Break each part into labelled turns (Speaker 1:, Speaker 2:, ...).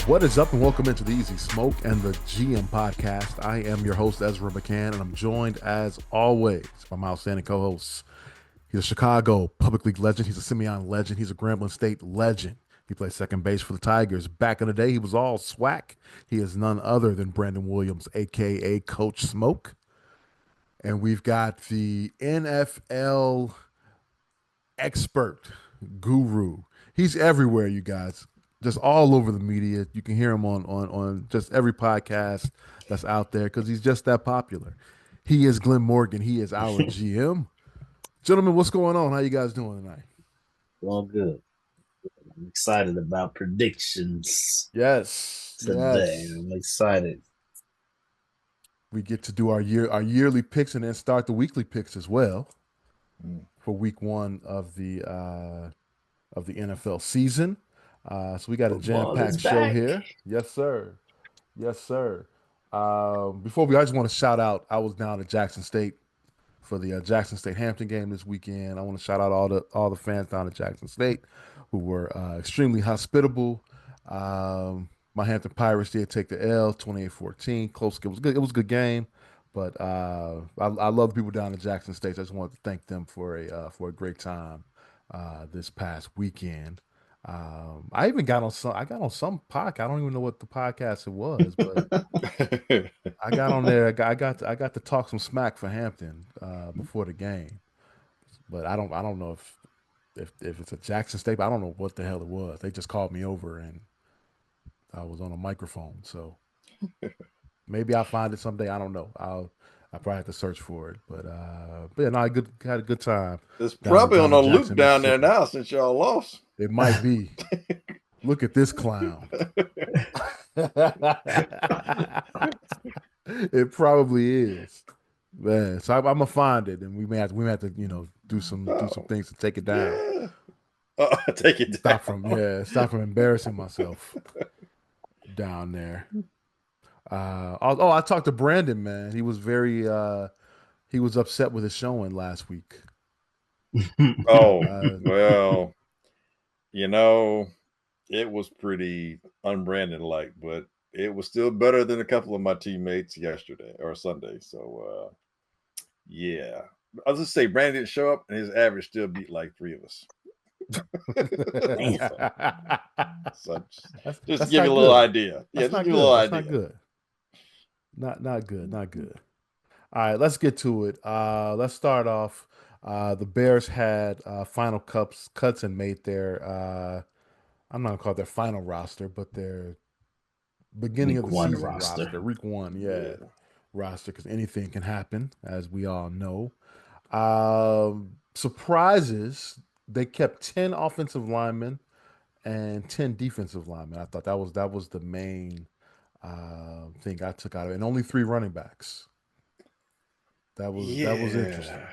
Speaker 1: What is up, and welcome into the Easy Smoke and the GM podcast. I am your host, Ezra McCann, and I'm joined, as always, by my outstanding co-hosts. He's a Chicago Public League legend. He's a Simeon legend. He's a Grambling State legend. He played second base for the Tigers. Back in the day, he was all SWAC. He is none other than Brandon Williams, a.k.a. Coach Smoke. And we've got the NFL expert guru. He's everywhere, you guys. Just all over the media. You can hear him on just every podcast that's out there because he's just that popular. He is Glenn Morgan. He is our GM. Gentlemen, what's going on? How you guys doing tonight?
Speaker 2: Well, good. I'm excited about predictions
Speaker 1: Yes.
Speaker 2: today.
Speaker 1: Yes.
Speaker 2: I'm excited.
Speaker 1: We get to do our yearly picks and then start the weekly picks as well for week one of the NFL season. So we got a jam-packed show here. Yes, sir. Yes, sir. Before I just want to shout out, I was down at Jackson State for the Jackson State Hampton game this weekend. I want to shout out all the fans down at Jackson State who were extremely hospitable. My Hampton Pirates did take the L, 28-14. Close. It was good. It was a good game, but I love the people down at Jackson State. I just wanted to thank them for a great time this past weekend. I even got on some. I got on some podcast. I don't even know what the podcast it was, but I got on there. I got to talk some smack for Hampton before the game. But I don't know if it's a Jackson State. But I don't know what the hell it was. They just called me over and I was on a microphone. So maybe I'll find it someday. I don't know. I probably have to search for it. But yeah, no, I had a good time.
Speaker 3: It's probably on a loop down there now since y'all lost.
Speaker 1: It might be. Look at this clown. It probably is. Man, so I'm gonna find it, and we may have to do some things to take it down.
Speaker 3: Yeah. Take it
Speaker 1: down. Stop from embarrassing myself down there. I talked to Brandon, man. He was he was upset with his showing last week.
Speaker 3: Well, it was pretty unbranded-like, but it was still better than a couple of my teammates yesterday or Sunday. So, yeah. I'll just say Brandon didn't show up, and his average still beat like three of us. So just give you a little idea. Yeah, just give you a little idea.
Speaker 1: Not good. Not good. All right, let's get to it. Let's start off. The Bears had final cuts and made their I'm not gonna call it their final roster, but their beginning of the season roster. Week one, roster, because anything can happen, as we all know. Surprises, they kept 10 offensive linemen and 10 defensive linemen. I thought that was the main thing I took out of it, and only 3 running backs. That was interesting.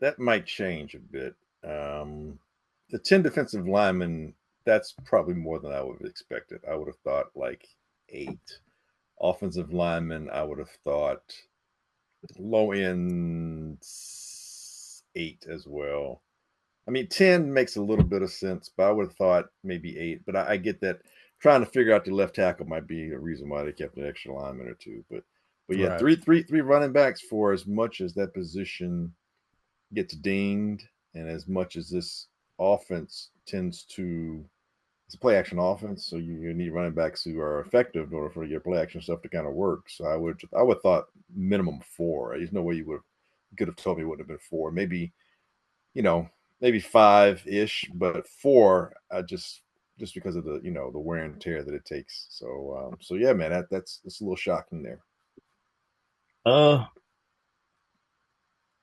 Speaker 3: That might change a bit. The 10 defensive linemen, that's probably more than I would have expected. I would have thought like 8. Offensive linemen, I would have thought low end 8 as well. I mean, 10 makes a little bit of sense, but I would have thought maybe 8. But I get that trying to figure out the left tackle might be a reason why they kept an extra lineman or 2. But yeah, right. three running backs for as much as that position gets dinged, and as much as this offense tends to, it's a play action offense, so you need running backs who are effective in order for your play action stuff to kind of work. So I would thought minimum 4. There's no way you could have told me it wouldn't have been 4. Maybe 5-ish, but 4 just because of the the wear and tear that it takes. So yeah, man, that's a little shocking there.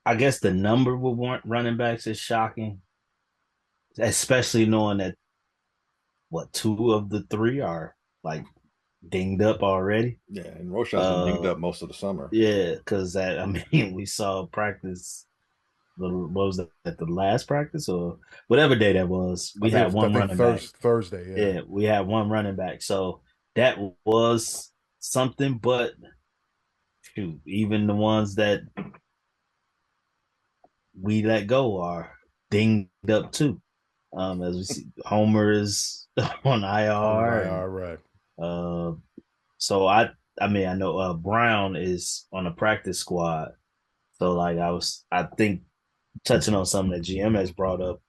Speaker 2: I guess the number with running backs is shocking, especially knowing that 2 of the 3 are like dinged up already.
Speaker 3: Yeah, and Roshan's been dinged up most of the summer.
Speaker 2: Yeah, because we saw practice. What was that? At the last practice or whatever day that was? We had one running back.
Speaker 1: Thursday.
Speaker 2: Yeah, we had one running back. So that was something, but shoot, even the ones that we let go are dinged up too. As we see, Homer is on IR.
Speaker 1: Right.
Speaker 2: So I mean, I know Brown is on the practice squad. So like I think touching on something that GM has brought up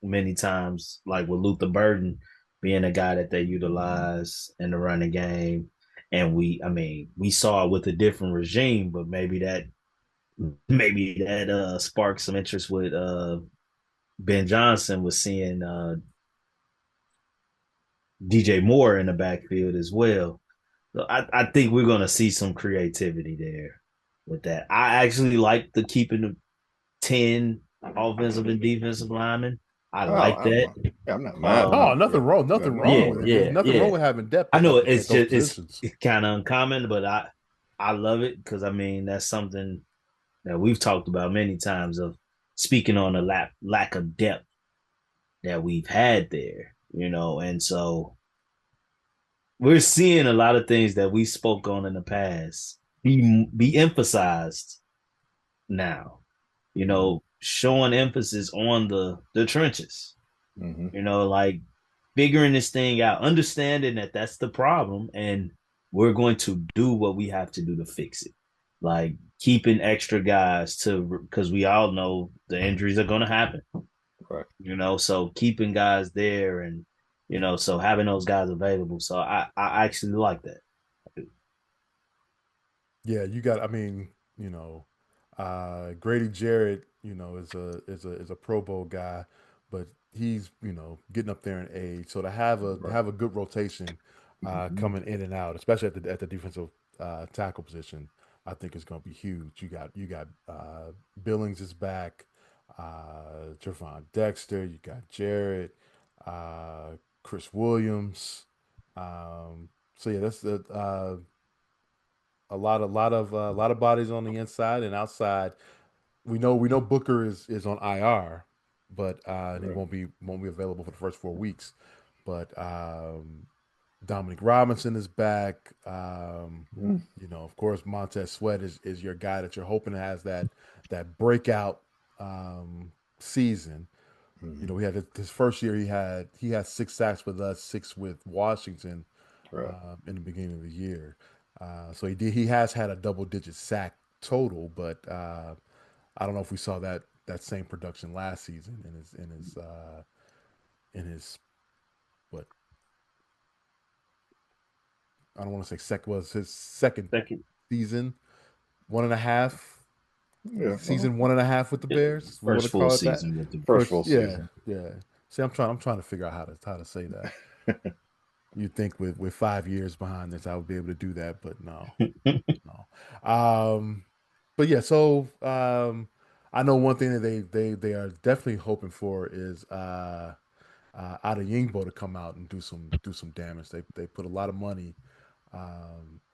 Speaker 2: many times, like with Luther Burden being a guy that they utilize in the running game. And I mean, we saw it with a different regime, but maybe that sparked some interest with Ben Johnson was seeing DJ Moore in the backfield as well. So I think we're gonna see some creativity there with that. I actually like the keeping the 10 offensive and defensive linemen. I
Speaker 3: Oh,
Speaker 2: like that.
Speaker 3: I'm not mad.
Speaker 1: Oh,
Speaker 2: Um,
Speaker 1: nothing wrong. Nothing
Speaker 3: Nothing wrong
Speaker 1: wrong
Speaker 2: yeah,
Speaker 3: with
Speaker 1: with
Speaker 3: it.
Speaker 1: it. There's
Speaker 2: yeah,
Speaker 1: nothing wrong
Speaker 2: yeah.
Speaker 1: with having depth
Speaker 2: I
Speaker 1: at
Speaker 2: know
Speaker 1: that at
Speaker 2: it's
Speaker 1: those
Speaker 2: just it's
Speaker 1: positions.
Speaker 2: kind of uncommon, but I love it because I mean that's something that we've talked about many times of speaking on the lack of depth that we've had there, and so we're seeing a lot of things that we spoke on in the past be emphasized now, showing emphasis on the trenches,
Speaker 3: Mm-hmm.
Speaker 2: like figuring this thing out, understanding that that's the problem, and we're going to do what we have to do to fix it. Like keeping extra guys because we all know the injuries are going to happen,
Speaker 3: Right.
Speaker 2: so keeping guys there and, so having those guys available. So I actually like that.
Speaker 1: Yeah, you got. I mean, Grady Jarrett, is a Pro Bowl guy, but he's getting up there in age. So to
Speaker 3: Right.
Speaker 1: have a good rotation
Speaker 3: Mm-hmm.
Speaker 1: coming in and out, especially at the defensive tackle position, I think is going to be huge. You got Billings is back, Trevon Dexter. You got Jarrett, uh, Chris Williams. So yeah, that's the. A lot of bodies on the inside and outside. We know Booker is on IR, but and he
Speaker 3: Right.
Speaker 1: won't be available for the first 4 weeks. But Dominic Robinson is back.
Speaker 3: Mm-hmm.
Speaker 1: Of course, Montez Sweat is your guy that you're hoping has that breakout season. We had his first year. He had 6 sacks with us, 6 with Washington
Speaker 3: Right.
Speaker 1: in the beginning of the year. So he has had a double digit sack total, but I don't know if we saw that same production last season in his what I don't want to say second was his second
Speaker 2: Second,
Speaker 1: season, one and a half
Speaker 3: Yeah. Well,
Speaker 1: season, one and a half with the Bears. We want
Speaker 2: first
Speaker 1: to
Speaker 2: full
Speaker 1: call it that.
Speaker 2: season with the
Speaker 3: first
Speaker 1: First,
Speaker 3: full
Speaker 1: yeah,
Speaker 3: season.
Speaker 1: yeah. See, I'm trying to figure out how to say that. You'd think with 5 years behind this, I would be able to do that, but no, no. But yeah, so I know one thing that they are definitely hoping for is Ada Yingbo to come out and do some damage. They put a lot of money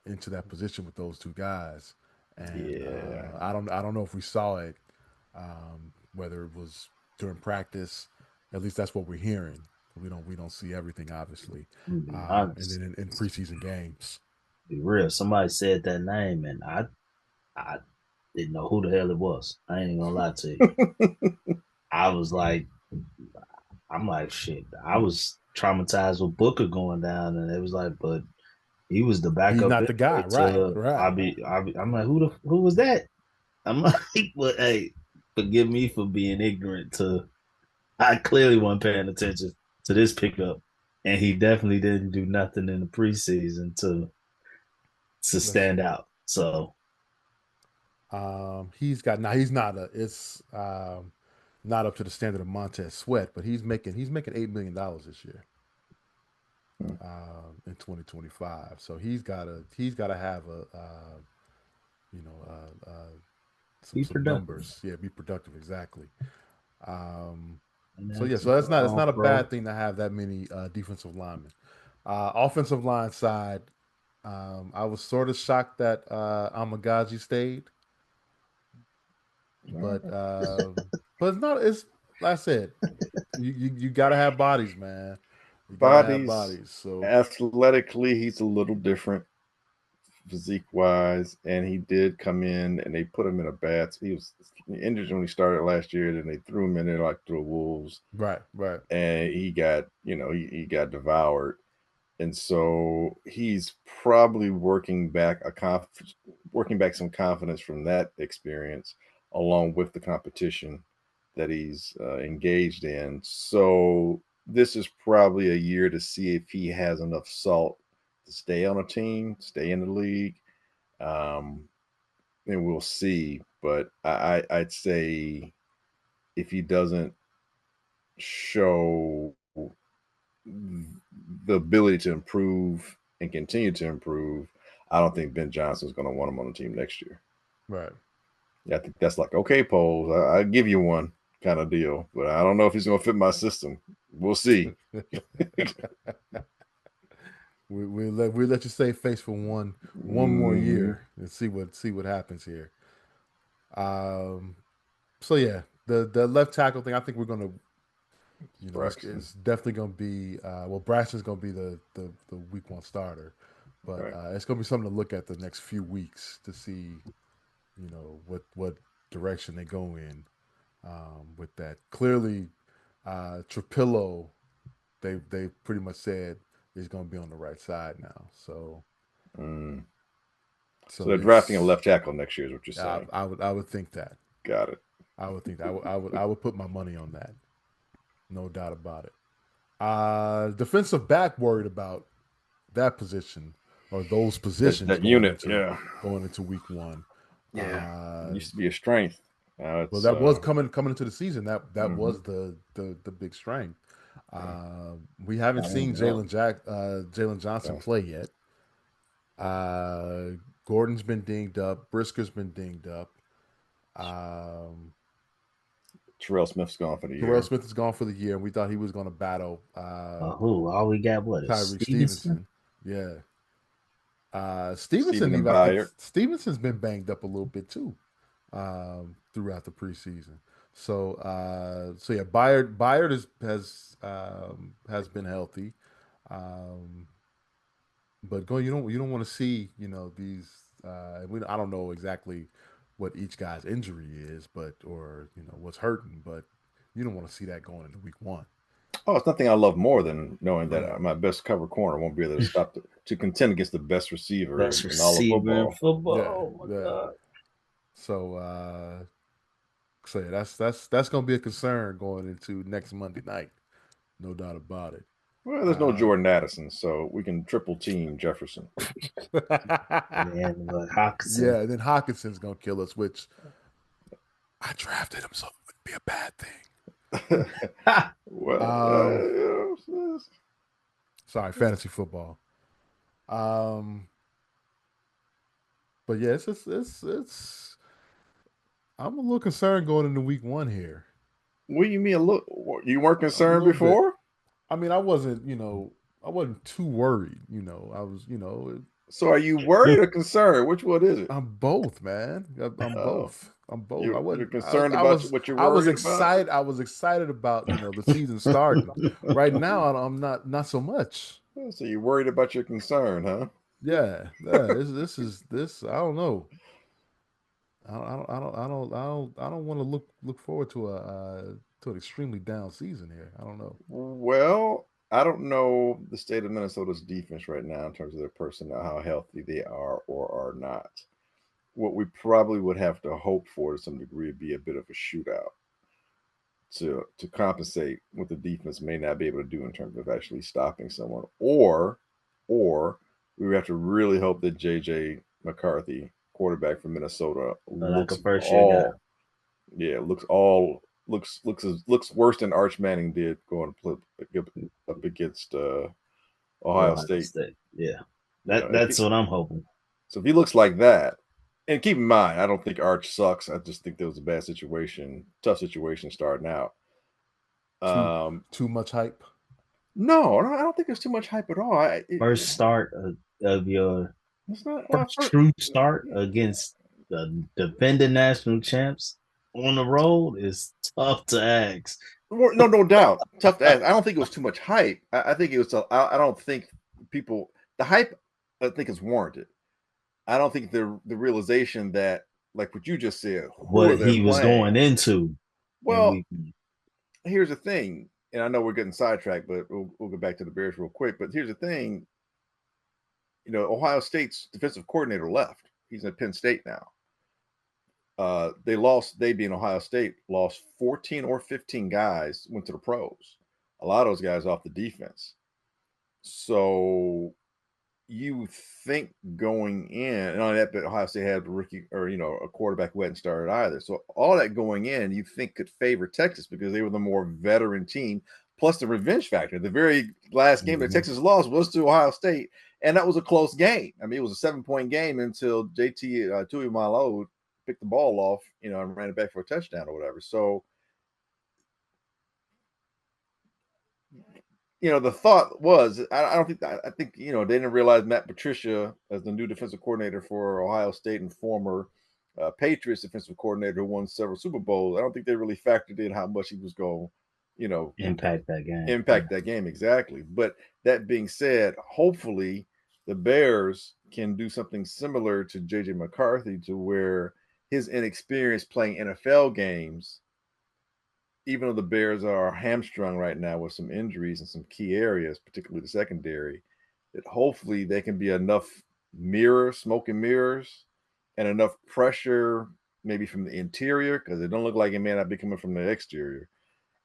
Speaker 1: into that position with those two guys, and
Speaker 3: Yeah.
Speaker 1: I don't know if we saw it, whether it was during practice. At least that's what we're hearing. We don't see everything obviously,
Speaker 2: be
Speaker 1: and
Speaker 2: honest.
Speaker 1: then in preseason games.
Speaker 2: Be real. Somebody said that name, and I didn't know who the hell it was. I ain't even gonna lie to you. I was like, I'm like, shit. I was traumatized with Booker going down, and it was like, but he was the
Speaker 1: He's
Speaker 2: backup
Speaker 1: not the guy,
Speaker 2: anyway.
Speaker 1: right? Right.
Speaker 2: I'm like, who was that? I'm like, but hey, forgive me for being ignorant to. I clearly wasn't paying attention to this pickup, and he definitely didn't do nothing in the preseason to
Speaker 1: Let's
Speaker 2: stand
Speaker 1: see.
Speaker 2: out. So
Speaker 1: He's got now. He's not a. It's not up to the standard of Montez Sweat, but he's making $8 million this year in 2025. So he's got to have you know
Speaker 2: be
Speaker 1: some
Speaker 2: productive.
Speaker 1: numbers. Yeah, be productive exactly. Um,
Speaker 2: And
Speaker 1: so yeah,
Speaker 2: that's
Speaker 1: so that's not it's
Speaker 2: all
Speaker 1: not a
Speaker 2: pro.
Speaker 1: bad thing to have that many defensive linemen. Offensive line side, I was sort of shocked that Amagaji stayed. But it's not. It's like I said, you got to have bodies, man. You got to have
Speaker 3: Bodies,
Speaker 1: bodies. So
Speaker 3: athletically, he's a little different physique wise, and he did come in and they put him in a bad. He was injured when he started last year. Then they threw him in there like the Wolves,
Speaker 1: right, right.
Speaker 3: and he got he got devoured. And so he's probably working back some confidence from that experience, along with the competition that he's engaged in. So this is probably a year to see if he has enough salt to stay on a team, stay in the league, and we'll see. But I'd say if he doesn't show the ability to improve and continue to improve, I don't think Ben Johnson's going to want him on the team next year.
Speaker 1: Right.
Speaker 3: Yeah, I think that's like, okay, Poles, I give you one kind of deal, but I don't know if he's going to fit my system. We'll see.
Speaker 1: we let you save face for one more year and see what happens here. So yeah, the left tackle thing, I think we're gonna, it's definitely gonna be Braxton's gonna be the week one starter, but
Speaker 3: Right.
Speaker 1: it's gonna be something to look at the next few weeks to see, what direction they go in with that. Clearly, Trapillo, they pretty much said he's gonna be on the right side now. So
Speaker 3: So they're drafting a left tackle next year, is what you're saying.
Speaker 1: I would think that.
Speaker 3: Got it.
Speaker 1: I would think that. I would put my money on that. No doubt about it. Defensive back, worried about that position or those positions
Speaker 3: That unit,
Speaker 1: going into week one.
Speaker 3: It used to be a strength. Now it's,
Speaker 1: Well, that was coming into the season. That was
Speaker 3: Mhm.
Speaker 1: the big strength. We haven't seen Jalen Johnson play yet. Gordon's been dinged up. Brisker's been dinged up.
Speaker 3: Terrell Smith's gone for the
Speaker 1: Terrell
Speaker 3: year.
Speaker 1: Smith is gone for the year, and we thought he was going to battle
Speaker 2: Who? All we got, what, is
Speaker 1: Tyreek
Speaker 2: Stevenson?
Speaker 1: Stevenson. Yeah.
Speaker 3: Steven and
Speaker 1: I think
Speaker 3: Byard.
Speaker 1: Stevenson's been banged up a little bit too throughout the preseason. So yeah, Byard has been healthy, but you don't want to see these. I don't know exactly what each guy's injury is, but or what's hurting, but you don't want to see that going into week one.
Speaker 3: Oh, it's nothing I love more than knowing
Speaker 1: Yeah,
Speaker 3: that my best cover corner won't be able to stop to contend against the best receiver
Speaker 2: Best
Speaker 3: in all of
Speaker 2: receiver in
Speaker 3: football.
Speaker 2: football.
Speaker 1: yeah,
Speaker 2: Oh my
Speaker 1: yeah.
Speaker 2: God.
Speaker 1: So so yeah, that's gonna be a concern going into next Monday night, no doubt about it.
Speaker 3: Well, there's no Jordan Addison, so we can triple team Jefferson.
Speaker 2: And Hawkinson.
Speaker 1: Yeah, and then Hawkinson's gonna kill us, which I drafted him, so it wouldn't be a bad thing.
Speaker 3: Well,
Speaker 1: Sorry, fantasy football. Um, but yeah, it's. I'm a little concerned going into week one here.
Speaker 3: what do you mean? Look, you weren't
Speaker 1: A
Speaker 3: concerned
Speaker 1: little bit.
Speaker 3: before,
Speaker 1: I mean, I wasn't too worried. I was,
Speaker 3: so are you worried or concerned? Which one is it?
Speaker 1: I'm both, man. I'm
Speaker 3: Oh,
Speaker 1: both. I'm both. I
Speaker 3: you're
Speaker 1: wasn't.
Speaker 3: concerned about what you're
Speaker 1: I was
Speaker 3: worried about.
Speaker 1: excited. I was excited about the season starting. Right now, I'm not so much.
Speaker 3: So you're worried about your concern, huh?
Speaker 1: Yeah, yeah. This is this. I don't know. I don't want to look forward to an extremely down season here. I don't know.
Speaker 3: Well, I don't know the state of Minnesota's defense right now in terms of their personnel, how healthy they are or are not. What we probably would have to hope for to some degree would be a bit of a shootout to compensate what the defense may not be able to do in terms of actually stopping someone, or we would have to really hope that JJ McCarthy, quarterback from Minnesota,
Speaker 2: Like a
Speaker 3: looks
Speaker 2: first year guy.
Speaker 3: all yeah looks worse than Arch Manning did going to play up against Ohio
Speaker 2: Ohio
Speaker 3: State.
Speaker 2: State. Yeah.
Speaker 3: You know,
Speaker 2: That's what I'm hoping.
Speaker 3: so if he looks like that, and keep in mind, I don't think Arch sucks. I just think there was a bad situation, tough situation starting out.
Speaker 1: Too
Speaker 3: Um,
Speaker 1: too much hype.
Speaker 3: no, I don't think there's too much hype at all.
Speaker 2: First start of your
Speaker 3: It's not
Speaker 2: first true start against the defending national champs on the road is tough to ask.
Speaker 3: no doubt. Tough to ask. I don't think it was too much hype. I think it was. I don't think people the hype. I think is warranted. I don't think the realization that, like what you just said, who are
Speaker 2: What
Speaker 3: they
Speaker 2: he was
Speaker 3: playing?
Speaker 2: going into, and
Speaker 3: Well, here's the thing. and I know we're getting sidetracked, but we'll get back to the Bears real quick. But here's the thing, Ohio State's defensive coordinator left. He's at Penn State now. They being Ohio State, lost 14 or 15 guys, went to the pros. A lot of those guys off the defense. So you think going in, and on that, but Ohio State had a rookie or a quarterback who hadn't started either. So all that going in, you think could favor Texas because they were the more veteran team, plus the revenge factor. The very last game that Texas lost was to Ohio State, and that was a close game. I mean, it was a 7-point game until JT Tuimoloau picked the ball off, and ran it back for a touchdown or whatever. So, the thought was, I think they didn't realize Matt Patricia as the new defensive coordinator for Ohio State and former Patriots defensive coordinator who won several Super Bowls. I don't think they really factored in how much he was going,
Speaker 2: impact that game.
Speaker 3: Impact that game, exactly. But that being said, hopefully the Bears can do something similar to J.J. McCarthy, to where his inexperience playing NFL games, even though the Bears are hamstrung right now with some injuries in some key areas, particularly the secondary, that hopefully they can be enough smoke and mirrors, and enough pressure maybe from the interior, because it don't look like it may not be coming from the exterior,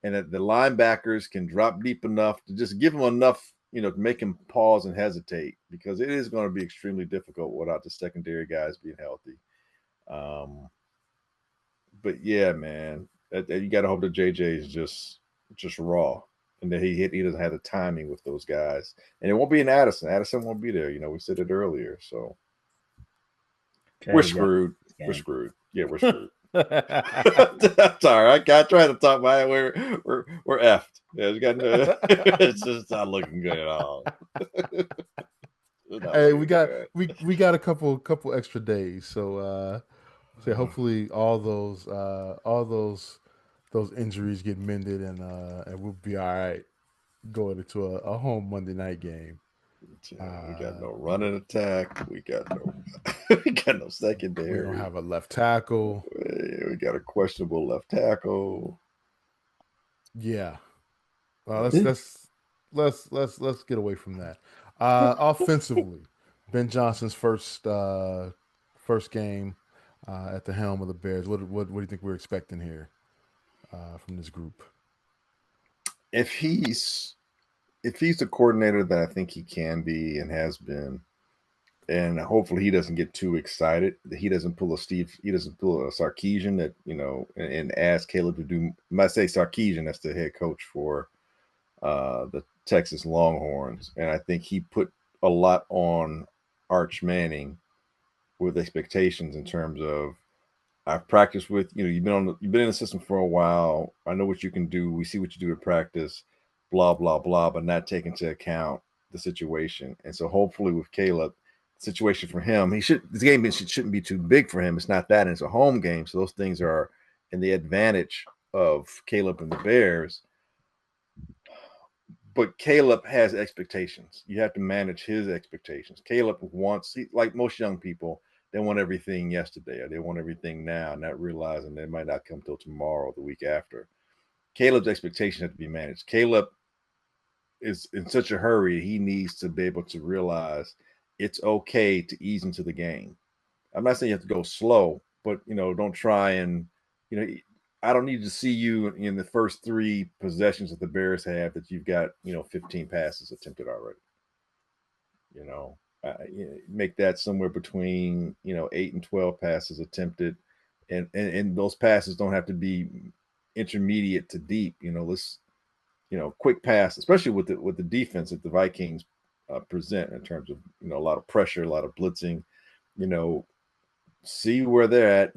Speaker 3: and that the linebackers can drop deep enough to just give them enough, to make him pause and hesitate, because it is going to be extremely difficult without the secondary guys being healthy. But yeah, man, you got to hope that JJ is just raw, and that he doesn't have the timing with those guys, and it won't be an Addison. Addison won't be there. We said it earlier, so we're screwed. We're screwed. Yeah, we're screwed. Sorry, I tried to talk about it. We're effed. Yeah, it's just not looking good at all.
Speaker 1: Hey, we got a couple extra days, so hopefully all those injuries get mended, and we'll be all right going into a home Monday night game.
Speaker 3: We got no running attack. We got no secondary.
Speaker 1: We don't have a left tackle.
Speaker 3: We got a questionable left tackle.
Speaker 1: Yeah. Let's get away from that. Offensively, Ben Johnson's first game at the helm of the Bears. What do you think we're expecting here from this group?
Speaker 3: If he's the coordinator that I think he can be and has been, and hopefully he doesn't get too excited, that he doesn't pull a Sarkisian that, and ask Caleb to do. When I say Sarkisian, that's the head coach for the Texas Longhorns, and I think he put a lot on Arch Manning with expectations in terms of, I've practiced with, you've been in the system for a while. I know what you can do. We see what you do in practice, blah, blah, blah, but not take into account the situation. And so hopefully with Caleb, the situation for him, this game shouldn't be too big for him. It's not that, and it's a home game. So those things are in the advantage of Caleb and the Bears. But Caleb has expectations. You have to manage his expectations. Caleb like most young people, they want everything yesterday, or they want everything now, not realizing they might not come till tomorrow or the week after. Caleb's expectations have to be managed. Caleb is in such a hurry, he needs to be able to realize it's okay to ease into the game. I'm not saying you have to go slow, but, don't try and, I don't need to see you in the first 3 possessions that the Bears have that you've got, 15 passes attempted already. Make that somewhere between 8 and 12 passes attempted, and those passes don't have to be intermediate to deep. Let's quick pass, especially with the defense that the Vikings present in terms of a lot of pressure, a lot of blitzing. See where they're at.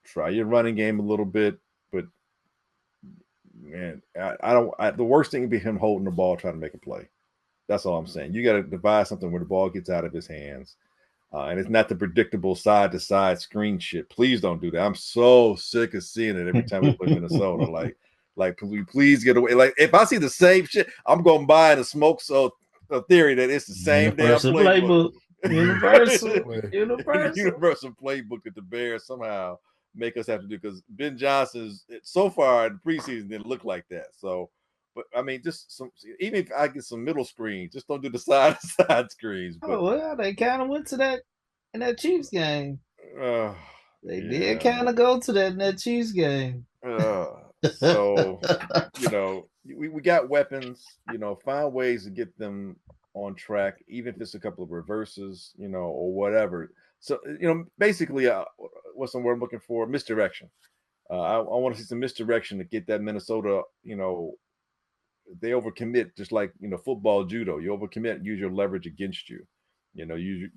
Speaker 3: Try your running game a little bit, but man, the worst thing would be him holding the ball trying to make a play. That's all I'm saying. You got to devise something where the ball gets out of his hands. And it's not the predictable side-to-side screen shit. Please don't do that. I'm so sick of seeing it every time we play Minnesota. Like, please get away. Like, if I see the same shit, I'm going to buy the smoke a theory that it's the same damn playbook.
Speaker 2: Universal
Speaker 3: playbook that the Bears somehow make us have to do, because Ben Johnson's so far in the preseason didn't look like that. So, but I mean, just some, even if I get some middle screens, just don't do the side screens. But
Speaker 2: Oh well, they kind of went to that in that Chiefs game. They did
Speaker 3: yeah.
Speaker 2: kind of go to that in that Chiefs game.
Speaker 3: So, we got weapons, find ways to get them on track, even if it's a couple of reverses, or whatever. So, basically, what's the word I'm looking for? Misdirection. I want to see some misdirection to get that Minnesota, they overcommit, just like, football, judo. You overcommit, use your leverage against you. You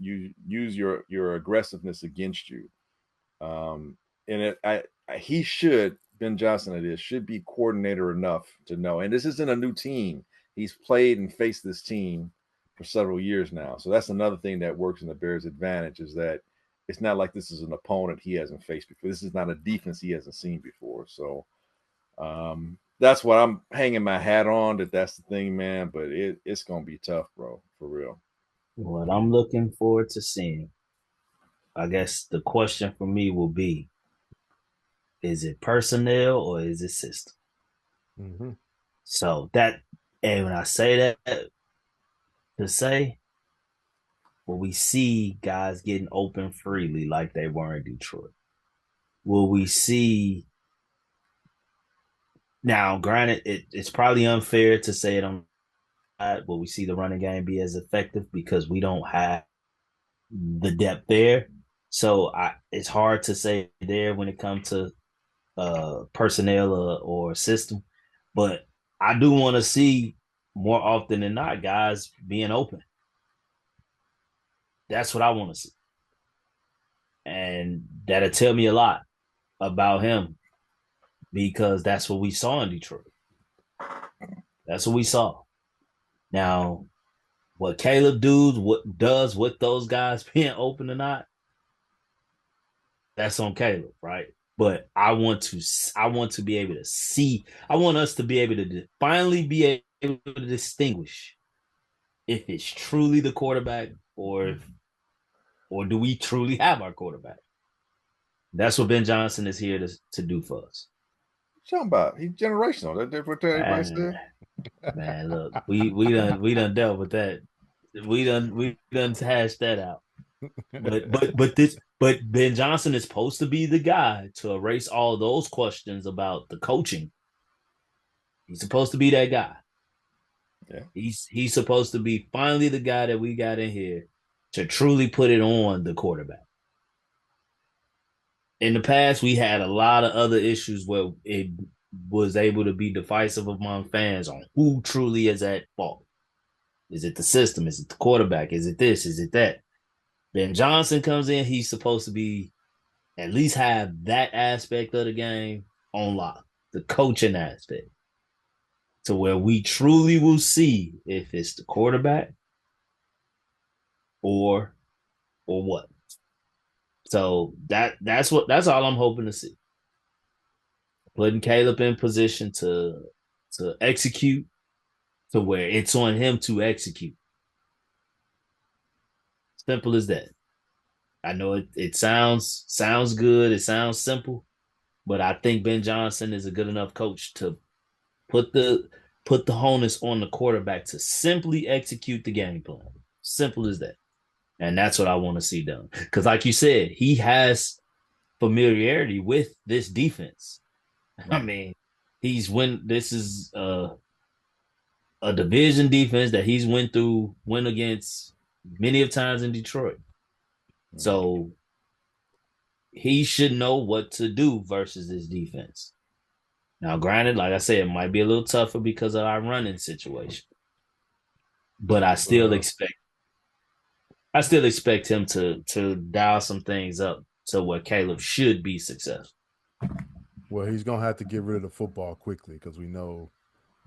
Speaker 3: use your aggressiveness against you. And he should, Ben Johnson, should be coordinator enough to know. And this isn't a new team. He's played and faced this team for several years now. So that's another thing that works in the Bears' advantage, is that it's not like this is an opponent he hasn't faced before. This is not a defense he hasn't seen before. So that's what I'm hanging my hat on, that's the thing, man. But it's going to be tough, bro, for real.
Speaker 2: What I'm looking forward to seeing, I guess the question for me will be, is it personnel or is it system?
Speaker 1: Mm-hmm.
Speaker 2: So that, and when I say that, to say, will we see guys getting open freely like they were in Detroit? Will we see, now granted, it's probably unfair to say it on, will we see the running game be as effective because we don't have the depth there? So it's hard to say there when it comes to personnel or system, but I do want to see more often than not guys being open. That's what I want to see, and that'll tell me a lot about him because that's what we saw in Detroit. That's what we saw. Now, what Caleb does with those guys being open or not, that's on Caleb, right? But I want to be able to see. I want us to be able to finally be able to distinguish if it's truly the quarterback or do we truly have our quarterback. That's what Ben Johnson is here to do for us.
Speaker 3: Talking about, he's generational. That's what everybody said.
Speaker 2: Man, look, we done dealt with that. We done hashed that out. But Ben Johnson is supposed to be the guy to erase all those questions about the coaching. He's supposed to be that guy.
Speaker 3: Yeah.
Speaker 2: He's supposed to be finally the guy that we got in here to truly put it on the quarterback. In the past, we had a lot of other issues where it was able to be divisive among fans on who truly is at fault. Is it the system? Is it the quarterback? Is it this? Is it that? Ben Johnson comes in, he's supposed to be at least have that aspect of the game on lock, the coaching aspect, to where we truly will see if it's the quarterback or what. So that's all I'm hoping to see. Putting Caleb in position to execute, to where it's on him to execute. Simple as that. I know it sounds good, it sounds simple, but I think Ben Johnson is a good enough coach to put the onus on the quarterback to simply execute the game plan. Simple as that. And that's what I want to see done. Because like you said, he has familiarity with this defense. I mean, this is a division defense that he's went against many of times in Detroit. So he should know what to do versus this defense. Now, granted, like I said, it might be a little tougher because of our running situation. But I still expect him to dial some things up to where Caleb should be successful.
Speaker 1: Well, he's gonna have to get rid of the football quickly because we know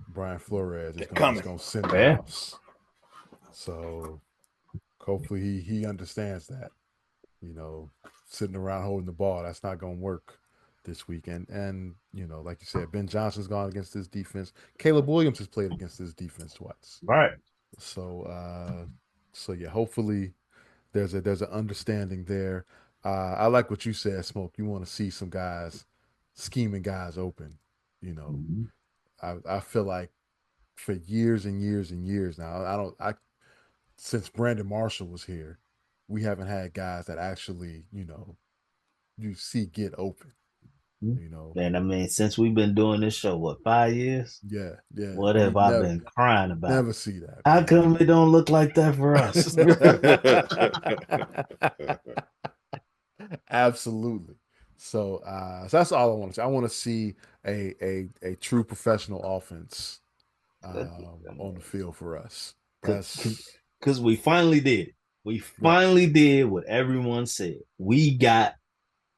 Speaker 1: Brian Flores is gonna send the house. So hopefully he understands that. Sitting around holding the ball, that's not gonna work this weekend. And like you said, Ben Johnson's gone against this defense. Caleb Williams has played against this defense twice.
Speaker 2: Right.
Speaker 1: So yeah, hopefully there's an understanding there. I like what you said, Smoke. You want to see some guys scheming guys open. You know,
Speaker 2: Mm-hmm.
Speaker 1: I feel like for years and years and years now, I since Brandon Marshall was here, we haven't had guys that actually, you see get open. You know,
Speaker 2: And I mean, since we've been doing this show, what, 5 years?
Speaker 1: yeah, yeah.
Speaker 2: What
Speaker 1: You
Speaker 2: have I been crying about?
Speaker 1: never see that,
Speaker 2: How
Speaker 1: man.
Speaker 2: come it don't look like that for us?
Speaker 1: Absolutely. So that's all I want to see. I want to see a true professional offense on the field for us. That's
Speaker 2: Because we finally did. We
Speaker 1: yeah.
Speaker 2: finally did what everyone said. We got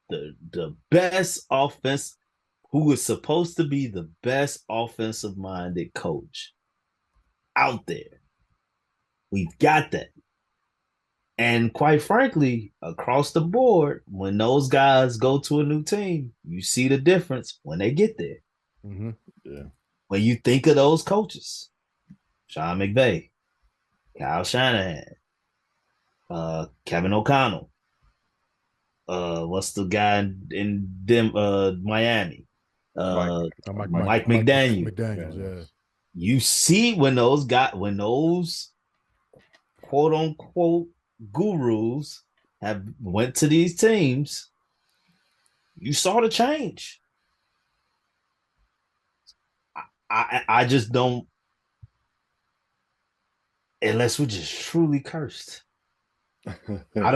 Speaker 2: the best offense, who was supposed to be the best offensive minded coach out there. We've got that. And quite frankly, across the board, when those guys go to a new team, you see the difference when they get there.
Speaker 1: Mm-hmm.
Speaker 3: Yeah.
Speaker 2: When you think of those coaches, Sean McVay, Kyle Shanahan, Kevin O'Connell, what's the guy in Miami?
Speaker 3: Mike,
Speaker 2: Mike McDaniel.
Speaker 1: McDaniels, yeah.
Speaker 2: You see when those quote unquote gurus have went to these teams, you saw the change. I just don't, unless we're just truly cursed. I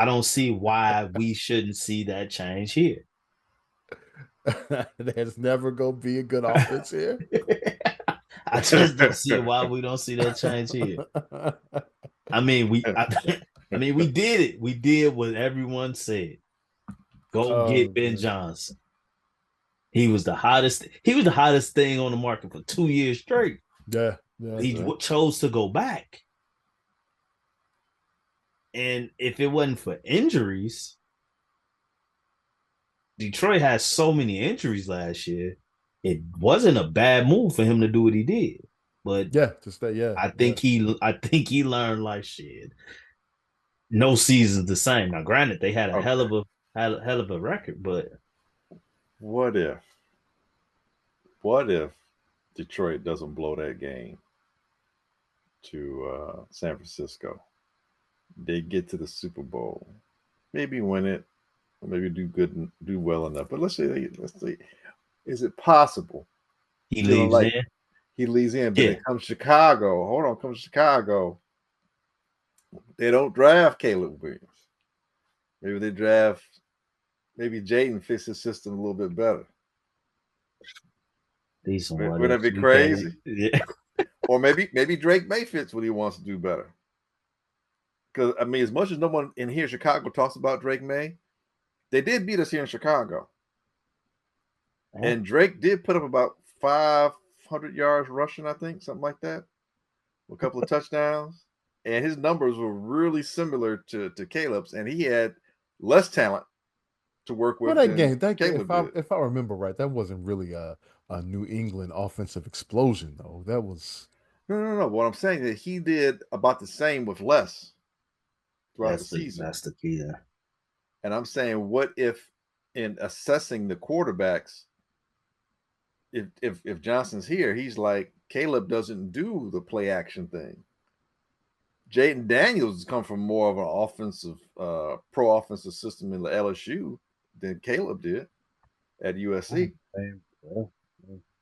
Speaker 2: don't see why we shouldn't see that change here.
Speaker 1: There's never gonna be a good offense here.
Speaker 2: I just don't see why we don't see that change here. I mean, we did it. We did what everyone said. Go get Ben
Speaker 1: man.
Speaker 2: Johnson. He was the hottest. He was the hottest thing on the market for 2 years straight.
Speaker 1: Yeah,
Speaker 2: He
Speaker 1: right.
Speaker 2: chose to go back. And if it wasn't for injuries, Detroit has so many injuries last year. It wasn't a bad move for him to do what he did. But
Speaker 1: Yeah, to stay. Yeah,
Speaker 2: I think he learned like shit. No season's the same. Now, granted, they had a
Speaker 3: Okay.
Speaker 2: hell of a record, but
Speaker 3: What if Detroit doesn't blow that game to San Francisco? They get to the Super Bowl, maybe win it, or maybe do well enough. But let's say, is it possible?
Speaker 2: he
Speaker 3: You know,
Speaker 2: leaves
Speaker 3: like
Speaker 2: in.
Speaker 3: he leaves in, but
Speaker 2: Yeah,
Speaker 3: it comes Chicago. Hold on, comes Chicago. They don't draft Caleb Williams. Maybe they draft. Maybe Jaden fits his system a little bit better.
Speaker 2: these some what
Speaker 3: Wouldn't that
Speaker 2: ifs.
Speaker 3: be
Speaker 2: We can't.
Speaker 3: crazy?
Speaker 2: Yeah.
Speaker 3: Or maybe Drake May fits what he wants to do better. Because I mean, as much as no one in here in Chicago talks about Drake May, they did beat us here in Chicago, and Drake did put up about 500 yards rushing, I think, something like that, a couple of touchdowns, and his numbers were really similar to Caleb's, and he had less talent to work
Speaker 1: Well,
Speaker 3: with than
Speaker 1: that game,
Speaker 3: Caleb did.
Speaker 1: if I remember right, that wasn't really a New England offensive explosion, though. That was
Speaker 3: No. What I'm saying is he did about the same with less throughout the season.
Speaker 2: That's the key there.
Speaker 3: And I'm saying, what if in assessing the quarterbacks, if Johnson's here, he's like, Caleb doesn't do the play action thing. Jaden Daniels has come from more of an offensive, pro offensive system in the LSU than Caleb did at USC.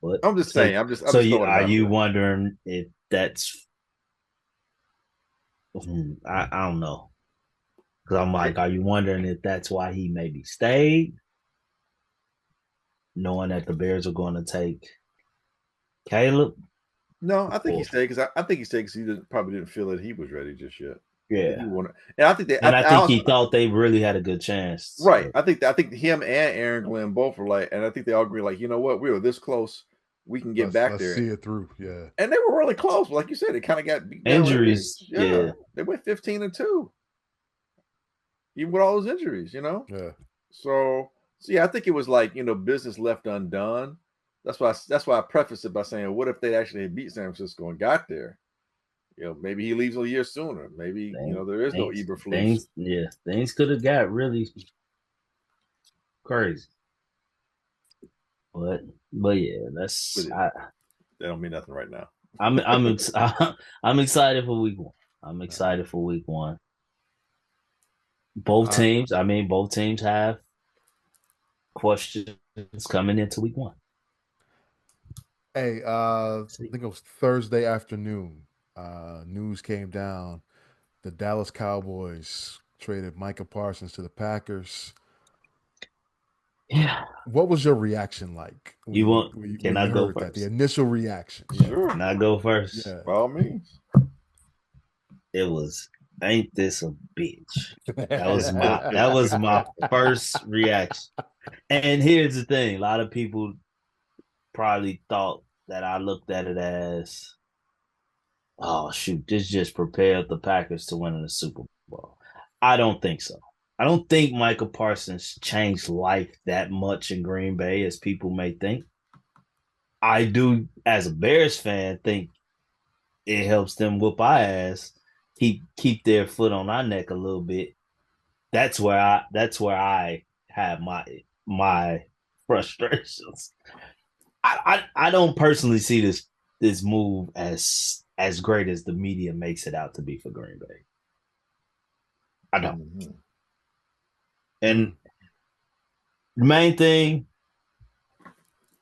Speaker 2: But
Speaker 3: I'm just saying. I'm just throwing it
Speaker 2: are
Speaker 3: out
Speaker 2: you
Speaker 3: there.
Speaker 2: wondering if that's? I don't know. Because I'm like, are you wondering if that's why he maybe stayed, knowing that the Bears are going to take Caleb?
Speaker 3: No, I think he stayed because I think he stayed because probably didn't feel that he was ready just yet. I think
Speaker 2: Yeah,
Speaker 3: he wanted, and I think they.
Speaker 2: and I think
Speaker 3: also,
Speaker 2: he thought they really had a good chance.
Speaker 3: right. I think him and Aaron Glenn both were like, and I think they all agree, like, you know what, we were this close, we can get back
Speaker 1: let's
Speaker 3: there.
Speaker 1: see it through. Yeah,
Speaker 3: And they were really close. Like you said, it kind of got beat down.
Speaker 2: Injuries, yeah.
Speaker 3: They went 15-2, even with all those injuries.
Speaker 1: yeah.
Speaker 3: So yeah, I think it was like business left undone. That's why I preface it by saying, what if they actually beat San Francisco and got there? maybe he leaves a year sooner. Maybe there is no Eberflus.
Speaker 2: Things could have got really crazy. But yeah,
Speaker 3: But that don't mean nothing right now.
Speaker 2: I'm excited for week 1. I'm excited for week 1. Both teams have questions coming into week 1.
Speaker 1: Hey, I think it was Thursday afternoon. News came down. The Dallas Cowboys traded Micah Parsons to the Packers.
Speaker 2: Yeah.
Speaker 1: What was your reaction like when
Speaker 2: Can I
Speaker 1: you
Speaker 2: go
Speaker 1: heard that?
Speaker 2: first?
Speaker 1: The initial reaction. Yeah.
Speaker 3: Sure.
Speaker 2: Can I go first?
Speaker 1: Yeah.
Speaker 3: By all means.
Speaker 2: It was, ain't this a bitch? That was my first reaction. And here's the thing: a lot of people probably thought that I looked at it as, oh shoot, this just prepared the Packers to win the Super Bowl. I don't think so. I don't think Micah Parsons changed life that much in Green Bay as people may think. I do, as a Bears fan, think it helps them whoop our ass, keep their foot on our neck a little bit. That's where I have my frustrations. I don't personally see this move as great as the media makes it out to be for Green Bay. I don't.
Speaker 3: Mm-hmm.
Speaker 2: And the main thing,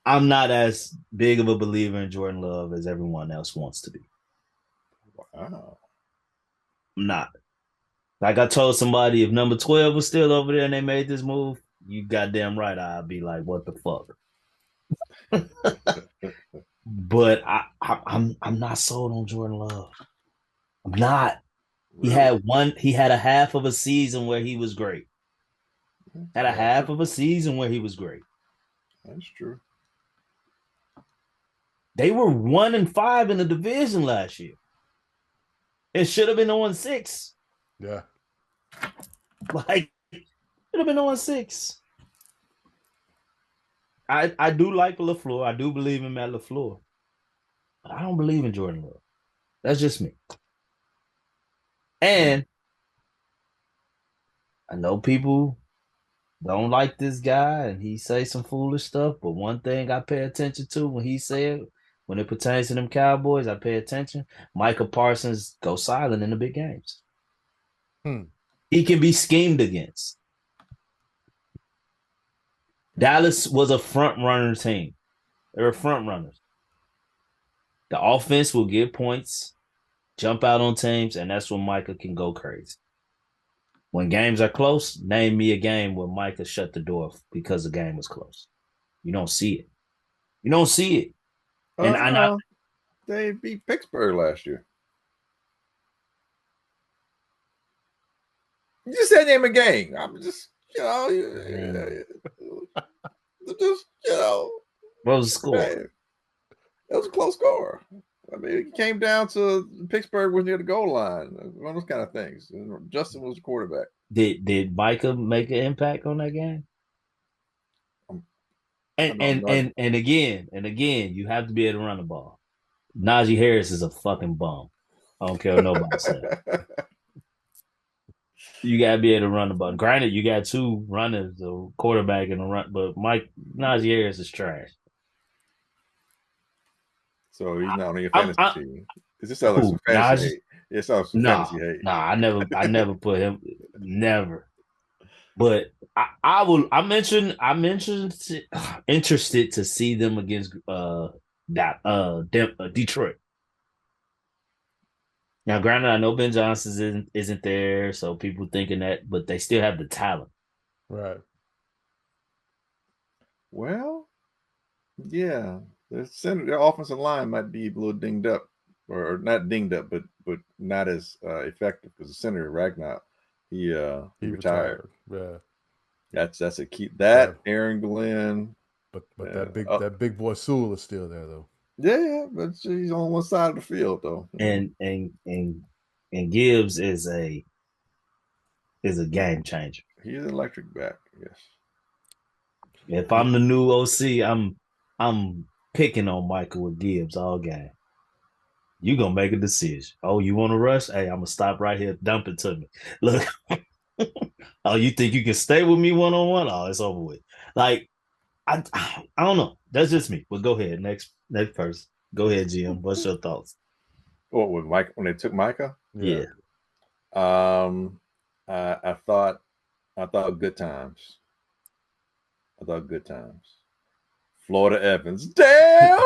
Speaker 2: I'm not as big of a believer in Jordan Love as everyone else wants to be.
Speaker 3: Wow.
Speaker 2: I'm not. Like I told somebody, if number 12 was still over there and they made this move, you goddamn right, I'd be like, what the fuck? But I'm not sold on Jordan Love. I'm not.
Speaker 3: Really?
Speaker 2: He had a half of a season where he was great. Had a half of a season where he was great.
Speaker 3: That's true.
Speaker 2: They were 1-5 in the division last year. It should have been 0-6.
Speaker 1: Yeah.
Speaker 2: Like, it should have been 0-6. I do like LaFleur. I do believe in Matt LaFleur. But I don't believe in Jordan Love. That's just me. And I know people don't like this guy and he say some foolish stuff, but one thing I pay attention to when he said, when it pertains to them Cowboys, I pay attention. Micah Parsons goes silent in the big games. He can be schemed against. Dallas was a front runner team. They were front runners. The offense will get points, jump out on teams, and that's when Micah can go crazy. When games are close, name me a game where Micah shut the door because the game was close. You don't see it. You don't see it. And
Speaker 3: they beat Pittsburgh last year. You just said name a game. I'm just,
Speaker 2: what was the score?
Speaker 3: It was a close score. I mean, it came down to Pittsburgh was near the goal line. One of those kind of things. Justin was the quarterback.
Speaker 2: Did Micah make an impact on that game? And again, you have to be able to run the ball. Najee Harris is a fucking bum. I don't care what nobody says. You gotta be able to run the ball. Granted, you got two runners, the quarterback and the run, but Najee Harris is trash.
Speaker 3: So he's not on your fantasy team. Is this some fantasy hate? It's some fantasy hate.
Speaker 2: Nah, I never put him. Never. But I'm interested to see them against Detroit. Now, granted, I know Ben Johnson isn't there, so people thinking that, but they still have the talent.
Speaker 1: Right.
Speaker 3: Well, yeah, their offensive line might be a little dinged up, or not dinged up, but not as effective because the center Ragnar, he retired.
Speaker 1: Yeah,
Speaker 3: that's a key. That Aaron Glenn,
Speaker 1: but that big boy Sewell is still there though.
Speaker 3: Yeah, but he's on one side of the field though.
Speaker 2: And Gibbs is a game changer.
Speaker 3: He's an electric back. Yes.
Speaker 2: If I'm the new OC, I'm picking on Michael with Gibbs all game. You gonna make a decision. Oh, you want to rush? Hey, I'm gonna stop right here. Dump it to me. Look. Oh, you think you can stay with me one on one? Oh, it's over with. Like I don't know. That's just me. But go ahead. Next person. Go ahead, Jim. What's your thoughts?
Speaker 3: What with Mike when they took Micah?
Speaker 1: Yeah.
Speaker 2: Yeah.
Speaker 3: I thought good times. I thought good times. Florida Evans. Damn.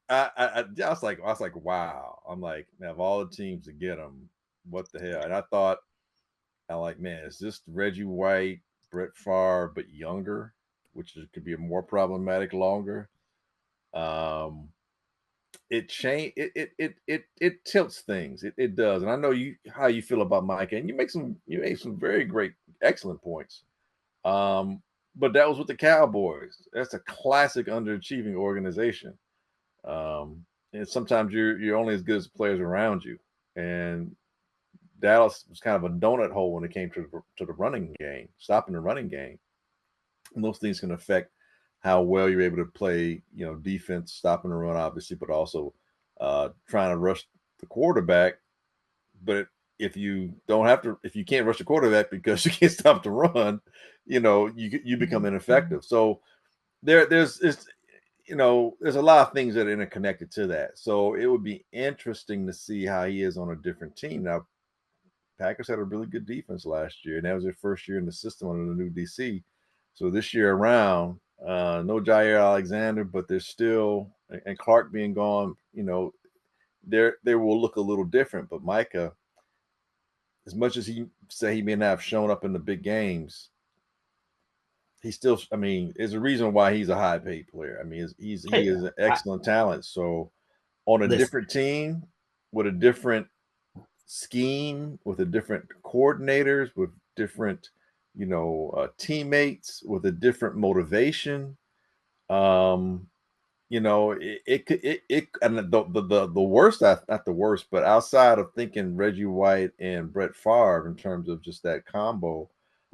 Speaker 3: I was like, wow. I'm like, man, of all the teams to get him, what the hell? And I'm like, man, is this Reggie White, Brett Favre, but younger, which could be more problematic longer? It change it tilts things. It does. And I know how you feel about Mike, and you made some very great, excellent points. But that was with the Cowboys. That's a classic underachieving organization. And sometimes you're only as good as the players around you. And Dallas was kind of a donut hole when it came to the running game, stopping the running game. And those things can affect how well you're able to play, defense, stopping the run, obviously, but also trying to rush the quarterback. But if you can't rush the quarterback because you can't stop the run, you become ineffective. So there's a lot of things that are interconnected to that. So it would be interesting to see how he is on a different team. Now, Packers had a really good defense last year, and that was their first year in the system under the new DC. So this year around, no Jair Alexander, but there's still, and Clark being gone, they will look a little different. But Micah, as much as he may not have shown up in the big games, he still, there's a reason why he's a high paid player. He is an excellent talent. So on a different team with a different scheme, with a different coordinators, with different, teammates, with a different motivation, and the worst, not the worst, but outside of thinking Reggie White and Brett Favre in terms of just that combo,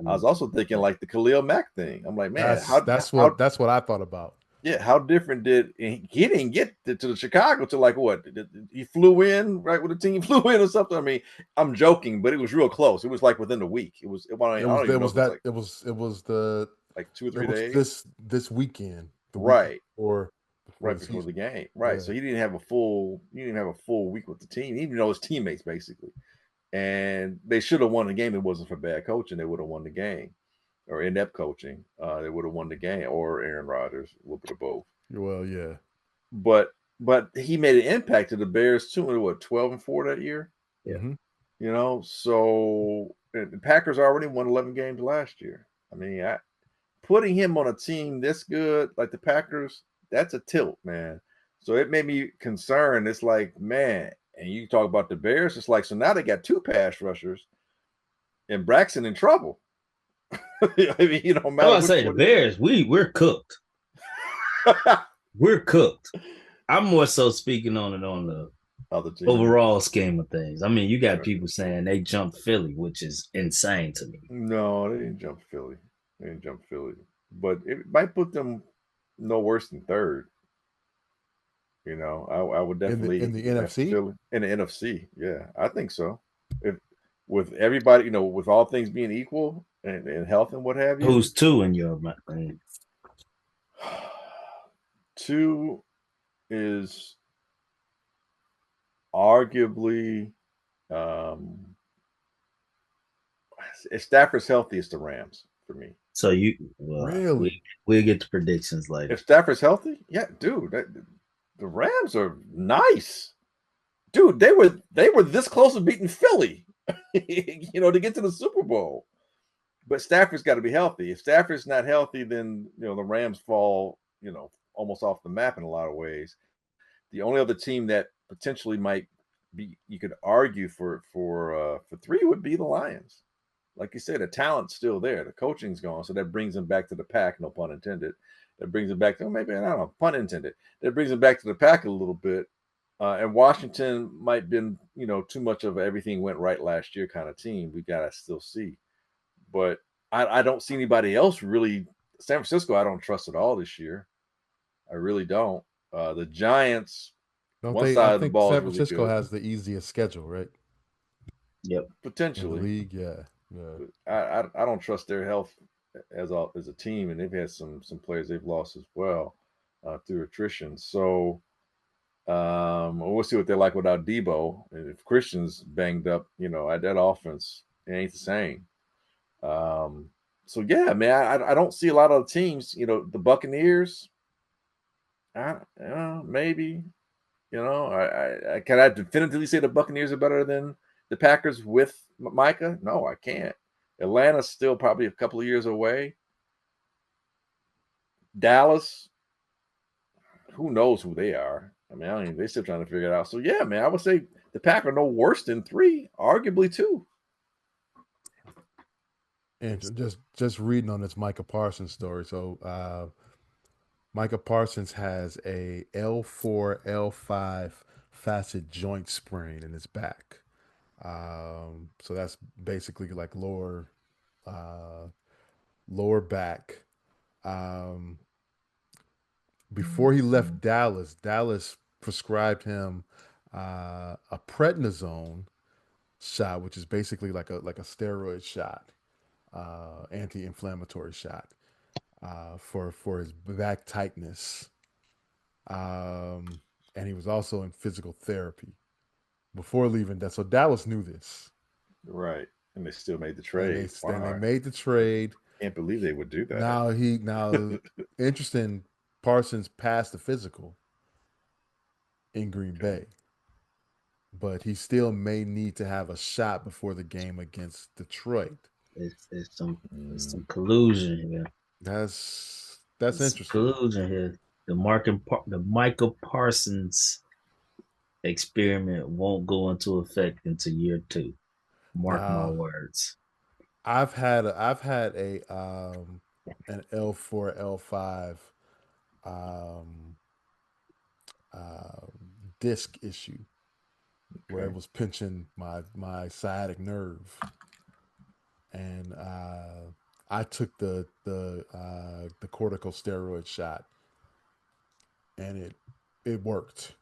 Speaker 3: I was also thinking like the Khalil Mack thing. I'm like, man,
Speaker 1: that's what I thought about.
Speaker 3: Yeah, how different he didn't get to the Chicago till like what? He flew in right when the team flew in or something. I'm joking, but it was real close. It was like within a week. It was
Speaker 1: the
Speaker 3: like 2 or 3 days.
Speaker 1: This weekend,
Speaker 3: right
Speaker 1: before
Speaker 3: the game. Right. Yeah. So he didn't have a full week with the team, even though his teammates basically. And they should have won the game. It wasn't for bad coaching. They would have won the game. Or inept coaching, they would have won the game, or Aaron Rodgers, a little bit of both.
Speaker 1: Well, yeah.
Speaker 3: But he made an impact to the Bears too. What, 12-4 that year?
Speaker 2: Yeah.
Speaker 3: So the Packers already won 11 games last year. Putting him on a team this good, like the Packers, that's a tilt, man. So it made me concerned. It's like, man, and you talk about the Bears, it's like, so now they got two pass rushers, and Braxton in trouble. No matter.
Speaker 2: I say the Bears, we're cooked. We're cooked. I'm more so speaking on it on the overall scheme of things. You got people saying they jumped Philly, which is insane to me.
Speaker 3: No, they didn't jump Philly. But it might put them no worse than third. I would definitely
Speaker 1: in the NFC.
Speaker 3: Philly, in the NFC, yeah, I think so. If with everybody, with all things being equal and health and what have you.
Speaker 2: Who's two in your mind?
Speaker 3: Two is arguably, if Stafford's healthy, it's the Rams for me.
Speaker 2: So really, we'll get to predictions later.
Speaker 3: If Stafford's healthy, yeah, dude, the Rams are nice, dude. They were this close to beating Philly, to get to the Super Bowl. But Stafford's got to be healthy. If Stafford's not healthy, then the Rams fall, almost off the map in a lot of ways. The only other team that potentially might be, you could argue for three, would be the Lions. Like you said, the talent's still there. The coaching's gone, so that brings them back to the pack. No pun intended. That brings them back to, maybe, I don't know, pun intended. That brings them back to the pack a little bit. And Washington might have been, too much of everything went right last year kind of team. We got to still see. But I don't see anybody else really San Francisco, I don't trust at all this year. I really don't. The Giants,
Speaker 1: Don't
Speaker 3: one
Speaker 1: they? I
Speaker 3: side of the
Speaker 1: think
Speaker 3: ball is
Speaker 1: San
Speaker 3: really
Speaker 1: Francisco
Speaker 3: good,
Speaker 1: has the easiest schedule, right?
Speaker 2: Yep.
Speaker 1: In the
Speaker 3: potentially.
Speaker 1: league, yeah, yeah.
Speaker 3: I don't trust their health as a team, and they've had some players they've lost as well through attrition. So we'll see what they're like without Debo. And if Christian's banged up, that offense, it ain't the same. So yeah, man, I don't see a lot of teams. The Buccaneers, maybe. Can I definitively say the Buccaneers are better than the Packers with Micah? No, I can't. Atlanta's still probably a couple of years away. Dallas, who knows who they are? I mean, they're still trying to figure it out. So yeah, man, I would say the Packers are no worse than 3, arguably 2.
Speaker 1: And just reading on this Micah Parsons story. So Micah Parsons has a L4 L5 facet joint sprain in his back. So that's basically like lower back. Um, Before he left Dallas, Dallas prescribed him a prednisone shot, which is basically like a steroid shot, anti-inflammatory shot for his back tightness. Um, and he was also in physical therapy before leaving that. So Dallas knew this,
Speaker 3: Right. And they still made the
Speaker 1: and
Speaker 3: trade.
Speaker 1: they
Speaker 3: Wow.
Speaker 1: made the trade.
Speaker 3: Can't believe they would do that.
Speaker 1: Now interesting. Parsons passed the physical in Green
Speaker 3: Okay.
Speaker 1: Bay, but he still may need to have a shot before the game against Detroit.
Speaker 2: It's some it's
Speaker 3: Mm,
Speaker 2: some collusion here.
Speaker 1: That's
Speaker 2: It's
Speaker 1: interesting.
Speaker 2: collusion here. The Michael Parsons experiment won't go into effect until year 2. Mark my
Speaker 1: Now,
Speaker 2: words.
Speaker 1: I've had an L4 L5 um, uh, disc issue where it
Speaker 3: okay.
Speaker 1: was pinching my sciatic nerve, and I took the corticosteroid shot, and it worked.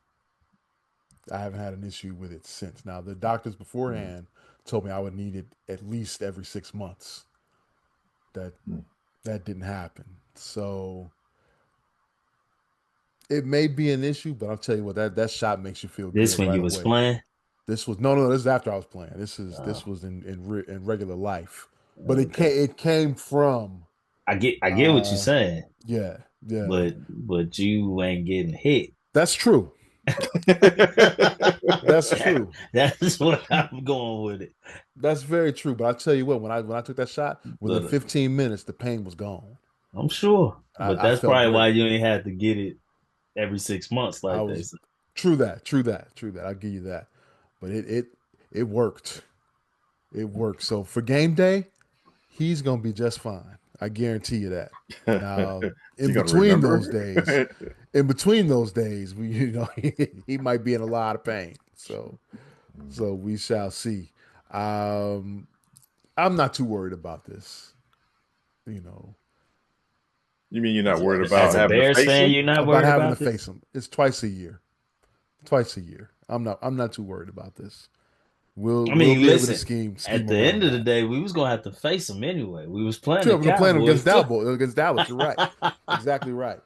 Speaker 1: I haven't had an issue with it since. Now the doctors
Speaker 3: Mm,
Speaker 1: beforehand told me I would need it at least every 6 months. That
Speaker 3: mm.
Speaker 1: that didn't happen. So it may be an issue, but I'll tell you what, that shot makes you feel
Speaker 2: This
Speaker 1: good
Speaker 2: when
Speaker 1: right
Speaker 2: you was
Speaker 1: away.
Speaker 2: playing.
Speaker 1: This was no, this is after I was playing.
Speaker 2: Uh,
Speaker 1: This was in regular life, but
Speaker 2: okay.
Speaker 1: it came from
Speaker 2: I get what you're
Speaker 1: uh
Speaker 2: saying,
Speaker 1: yeah, yeah.
Speaker 2: but you ain't getting hit.
Speaker 1: That's true. That's
Speaker 2: That,
Speaker 1: true.
Speaker 2: that's what I'm going with it.
Speaker 1: That's very true. But I tell you what, when I took that shot, within
Speaker 2: But
Speaker 1: 15 minutes, the pain was gone.
Speaker 2: I'm sure. But
Speaker 1: I
Speaker 2: that's
Speaker 1: felt
Speaker 2: probably why
Speaker 1: great.
Speaker 2: you ain't had to get it every 6 months,
Speaker 1: I
Speaker 2: like they
Speaker 1: was
Speaker 2: say.
Speaker 1: true that, true that, true that. I'll give you that. But it worked. It worked. So for game day, he's gonna be just fine. I guarantee you that. Now,
Speaker 3: Is he gonna remember?
Speaker 1: in between those days, he might be in a lot of pain. So we shall see. Um, I'm not too worried about this. You know,
Speaker 3: You mean you're not worried
Speaker 2: As
Speaker 3: about
Speaker 2: a
Speaker 3: having to
Speaker 2: Bears
Speaker 3: face
Speaker 2: fan,
Speaker 3: him?
Speaker 2: you're not
Speaker 1: about
Speaker 2: worried
Speaker 1: having to
Speaker 2: about this.
Speaker 1: face him. It's twice a year. Twice a year. I'm not too worried about this.
Speaker 2: I
Speaker 1: We'll
Speaker 2: mean,
Speaker 1: be able to
Speaker 2: listen.
Speaker 1: scheme
Speaker 2: At the end
Speaker 1: around
Speaker 2: of the
Speaker 1: that.
Speaker 2: day, we was gonna have to face them anyway. We was playing
Speaker 1: Sure,
Speaker 2: the
Speaker 1: we're gonna play him against
Speaker 2: Cowboys too.
Speaker 1: Dallas. Against Dallas, you're right. Exactly right.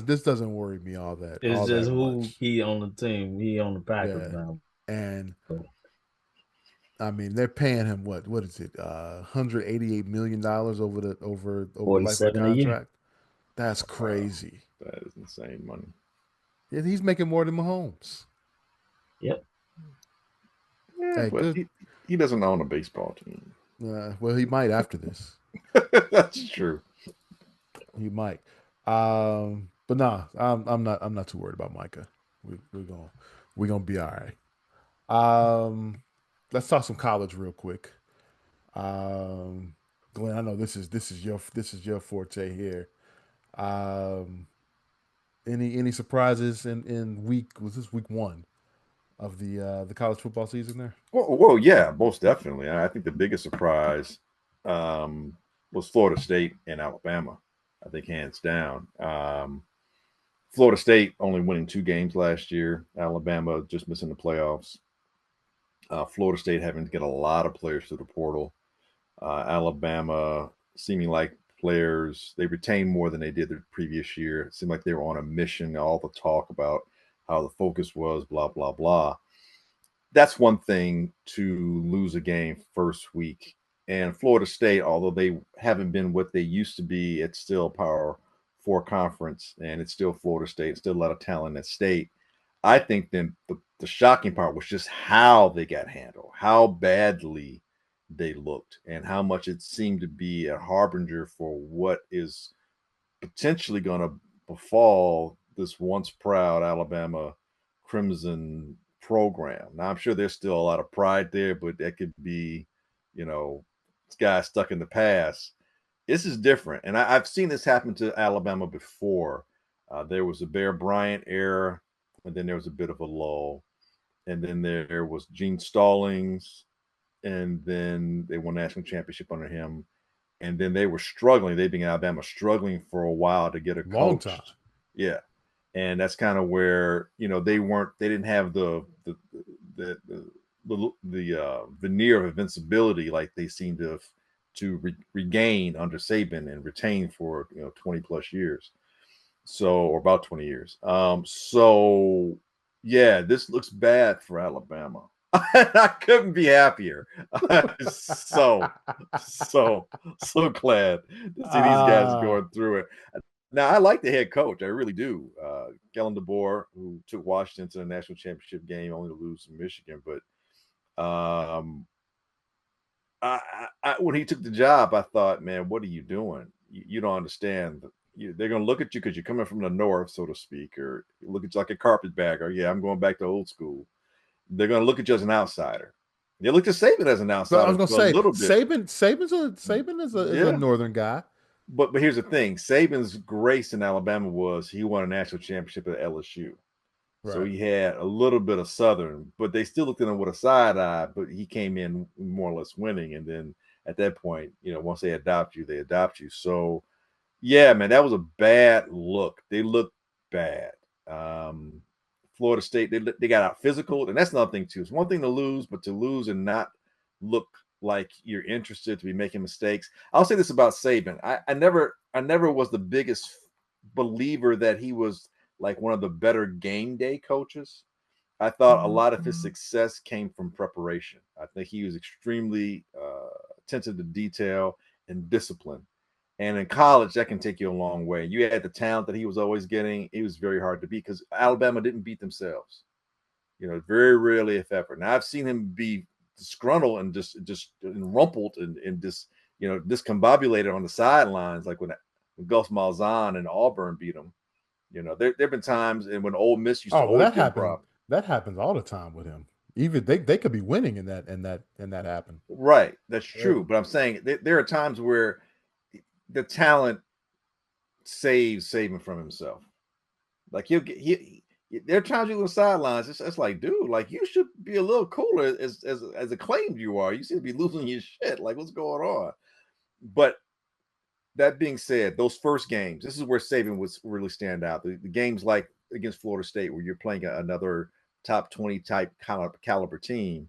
Speaker 1: This doesn't worry me
Speaker 2: It's
Speaker 1: all
Speaker 2: just
Speaker 1: that
Speaker 2: who
Speaker 1: much.
Speaker 2: he on the team. He on the Packers
Speaker 1: Yeah,
Speaker 2: now.
Speaker 1: and I mean they're paying him what is it, $188 million over the life of the
Speaker 2: 47 a year.
Speaker 1: contract. That's
Speaker 3: Wow,
Speaker 1: crazy.
Speaker 3: that is insane money.
Speaker 1: Yeah, he's making more than Mahomes.
Speaker 2: Yep.
Speaker 3: Yeah,
Speaker 1: Hey,
Speaker 3: but
Speaker 1: good.
Speaker 3: he doesn't own a baseball team.
Speaker 1: Well, he might after this.
Speaker 3: That's true.
Speaker 1: He might. But nah, I'm not too worried about Micah. We're gonna be all right. Let's talk some college real quick. Um, Glenn, I know this is your forte here. Um, any surprises in was this week one of the college football season there?
Speaker 3: Well, yeah, most definitely. I think the biggest surprise, um, was Florida State and Alabama. I think hands down. Florida State only winning 2 games last year. Alabama just missing the playoffs. Florida State having to get a lot of players through the portal. Alabama seeming like players they retained more than they did the previous year. It seemed like they were on a mission. All the talk about how the focus was, blah blah blah. That's one thing to lose a game first week. And Florida State, although they haven't been what they used to be, it's still Power 4 conference, and it's still Florida State. Still a lot of talent at state. I think then the shocking part was just how they got handled, how badly they looked, and how much it seemed to be a harbinger for what is potentially going to befall this once proud Alabama Crimson program. Now, I'm sure there's still a lot of pride there, but that could be, this guy stuck in the past. This is different. And I've seen this happen to Alabama before. There was a Bear Bryant era, and then there was a bit of a lull. And then there was Gene Stallings, and then they won national championship under him. And then they were struggling. They've been in Alabama struggling for a while to get a
Speaker 1: Long
Speaker 3: coach.
Speaker 1: time.
Speaker 3: Yeah, and that's kind of where they didn't have the veneer of invincibility like they seem to regain under Saban and retain for 20 plus years, so or about 20 years. So yeah, this looks bad for Alabama. I couldn't be happier. so so glad to see these guys
Speaker 1: Ah,
Speaker 3: going through it. Now I like the head coach, I really do. Kellen DeBoer, who took Washington to the national championship game, only to lose to Michigan. But when he took the job, I thought, man, what are you doing? You don't understand. They're going to look at you because you're coming from the north, so to speak, or look at you like a carpetbagger. Yeah, I'm going back to old school. They're going to look at you as an outsider. They looked at Saban as an
Speaker 1: but I was
Speaker 3: outsider
Speaker 1: gonna
Speaker 3: for a
Speaker 1: say
Speaker 3: little bit.
Speaker 1: Saban is a
Speaker 3: Yeah,
Speaker 1: northern guy.
Speaker 3: but here's the thing: Saban's grace in Alabama was he won a national championship at LSU, so
Speaker 1: Right.
Speaker 3: he had a little bit of Southern, but they still looked at him with a side eye. But he came in more or less winning, and then at that point, once they adopt you, they adopt you. So yeah, man, that was a bad look. They looked bad. Um, Florida State, they got out physical, and that's another thing too. It's one thing to lose, but to lose and not look like you're interested to be making mistakes. I'll say this about Saban. I never was the biggest believer that he was like one of the better game day coaches. I thought a lot of his success came from preparation. I think he was extremely attentive to detail and discipline. And in college, that can take you a long way. You had the talent that he was always getting. It was very hard to beat because Alabama didn't beat themselves. Very rarely, if ever. Now I've seen him be disgruntled and just rumpled and just discombobulated on the sidelines, like when Gus Malzahn and Auburn beat him. There've been times, and when Ole Miss used to
Speaker 1: Oh well,
Speaker 3: always
Speaker 1: that
Speaker 3: give him
Speaker 1: happened.
Speaker 3: problems.
Speaker 1: That happens all the time with him. Even they could be winning and that happened.
Speaker 3: Right, that's
Speaker 1: Yeah.
Speaker 3: true. But I'm saying there are times where the talent saving from himself. Like there are times you go sidelines. It's like, dude, like you should be a little cooler as acclaimed you are. You seem to be losing your shit. Like what's going on? But that being said, those first games, this is where Saban was really stand out. The games like against Florida State, where you're playing another top 20 type caliber team,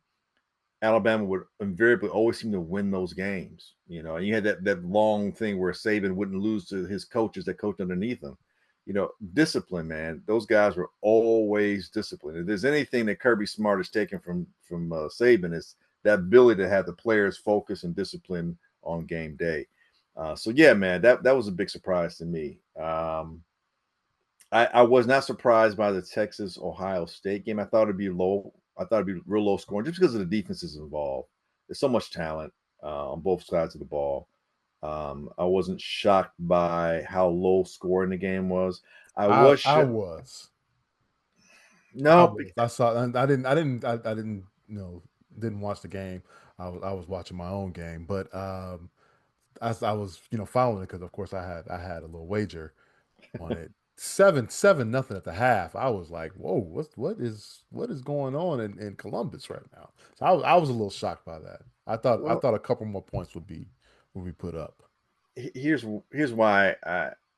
Speaker 3: Alabama would invariably always seem to win those games. And you had that long thing where Saban wouldn't lose to his coaches that coached underneath him. Discipline, man. Those guys were always disciplined. If there's anything that Kirby Smart has taken from Saban, is that ability to have the players focus and discipline on game day. So yeah, man, that was a big surprise to me. I was not surprised by the Texas Ohio State game. I thought it'd be low. I thought it'd be real low scoring just because of the defenses involved. There's so much talent on both sides of the ball. I wasn't shocked by how low scoring the game was. I
Speaker 1: I
Speaker 3: was
Speaker 1: I
Speaker 3: sh-
Speaker 1: was. I
Speaker 3: no,
Speaker 1: was. I saw. I didn't. Didn't watch the game. I was watching my own game, but I was following it because of course I had a little wager on it. 7-7 nothing at the half. I was like, whoa, what is going on in Columbus right now? So I was a little shocked by that. I thought
Speaker 3: well,
Speaker 1: a couple more points would be put up.
Speaker 3: here's why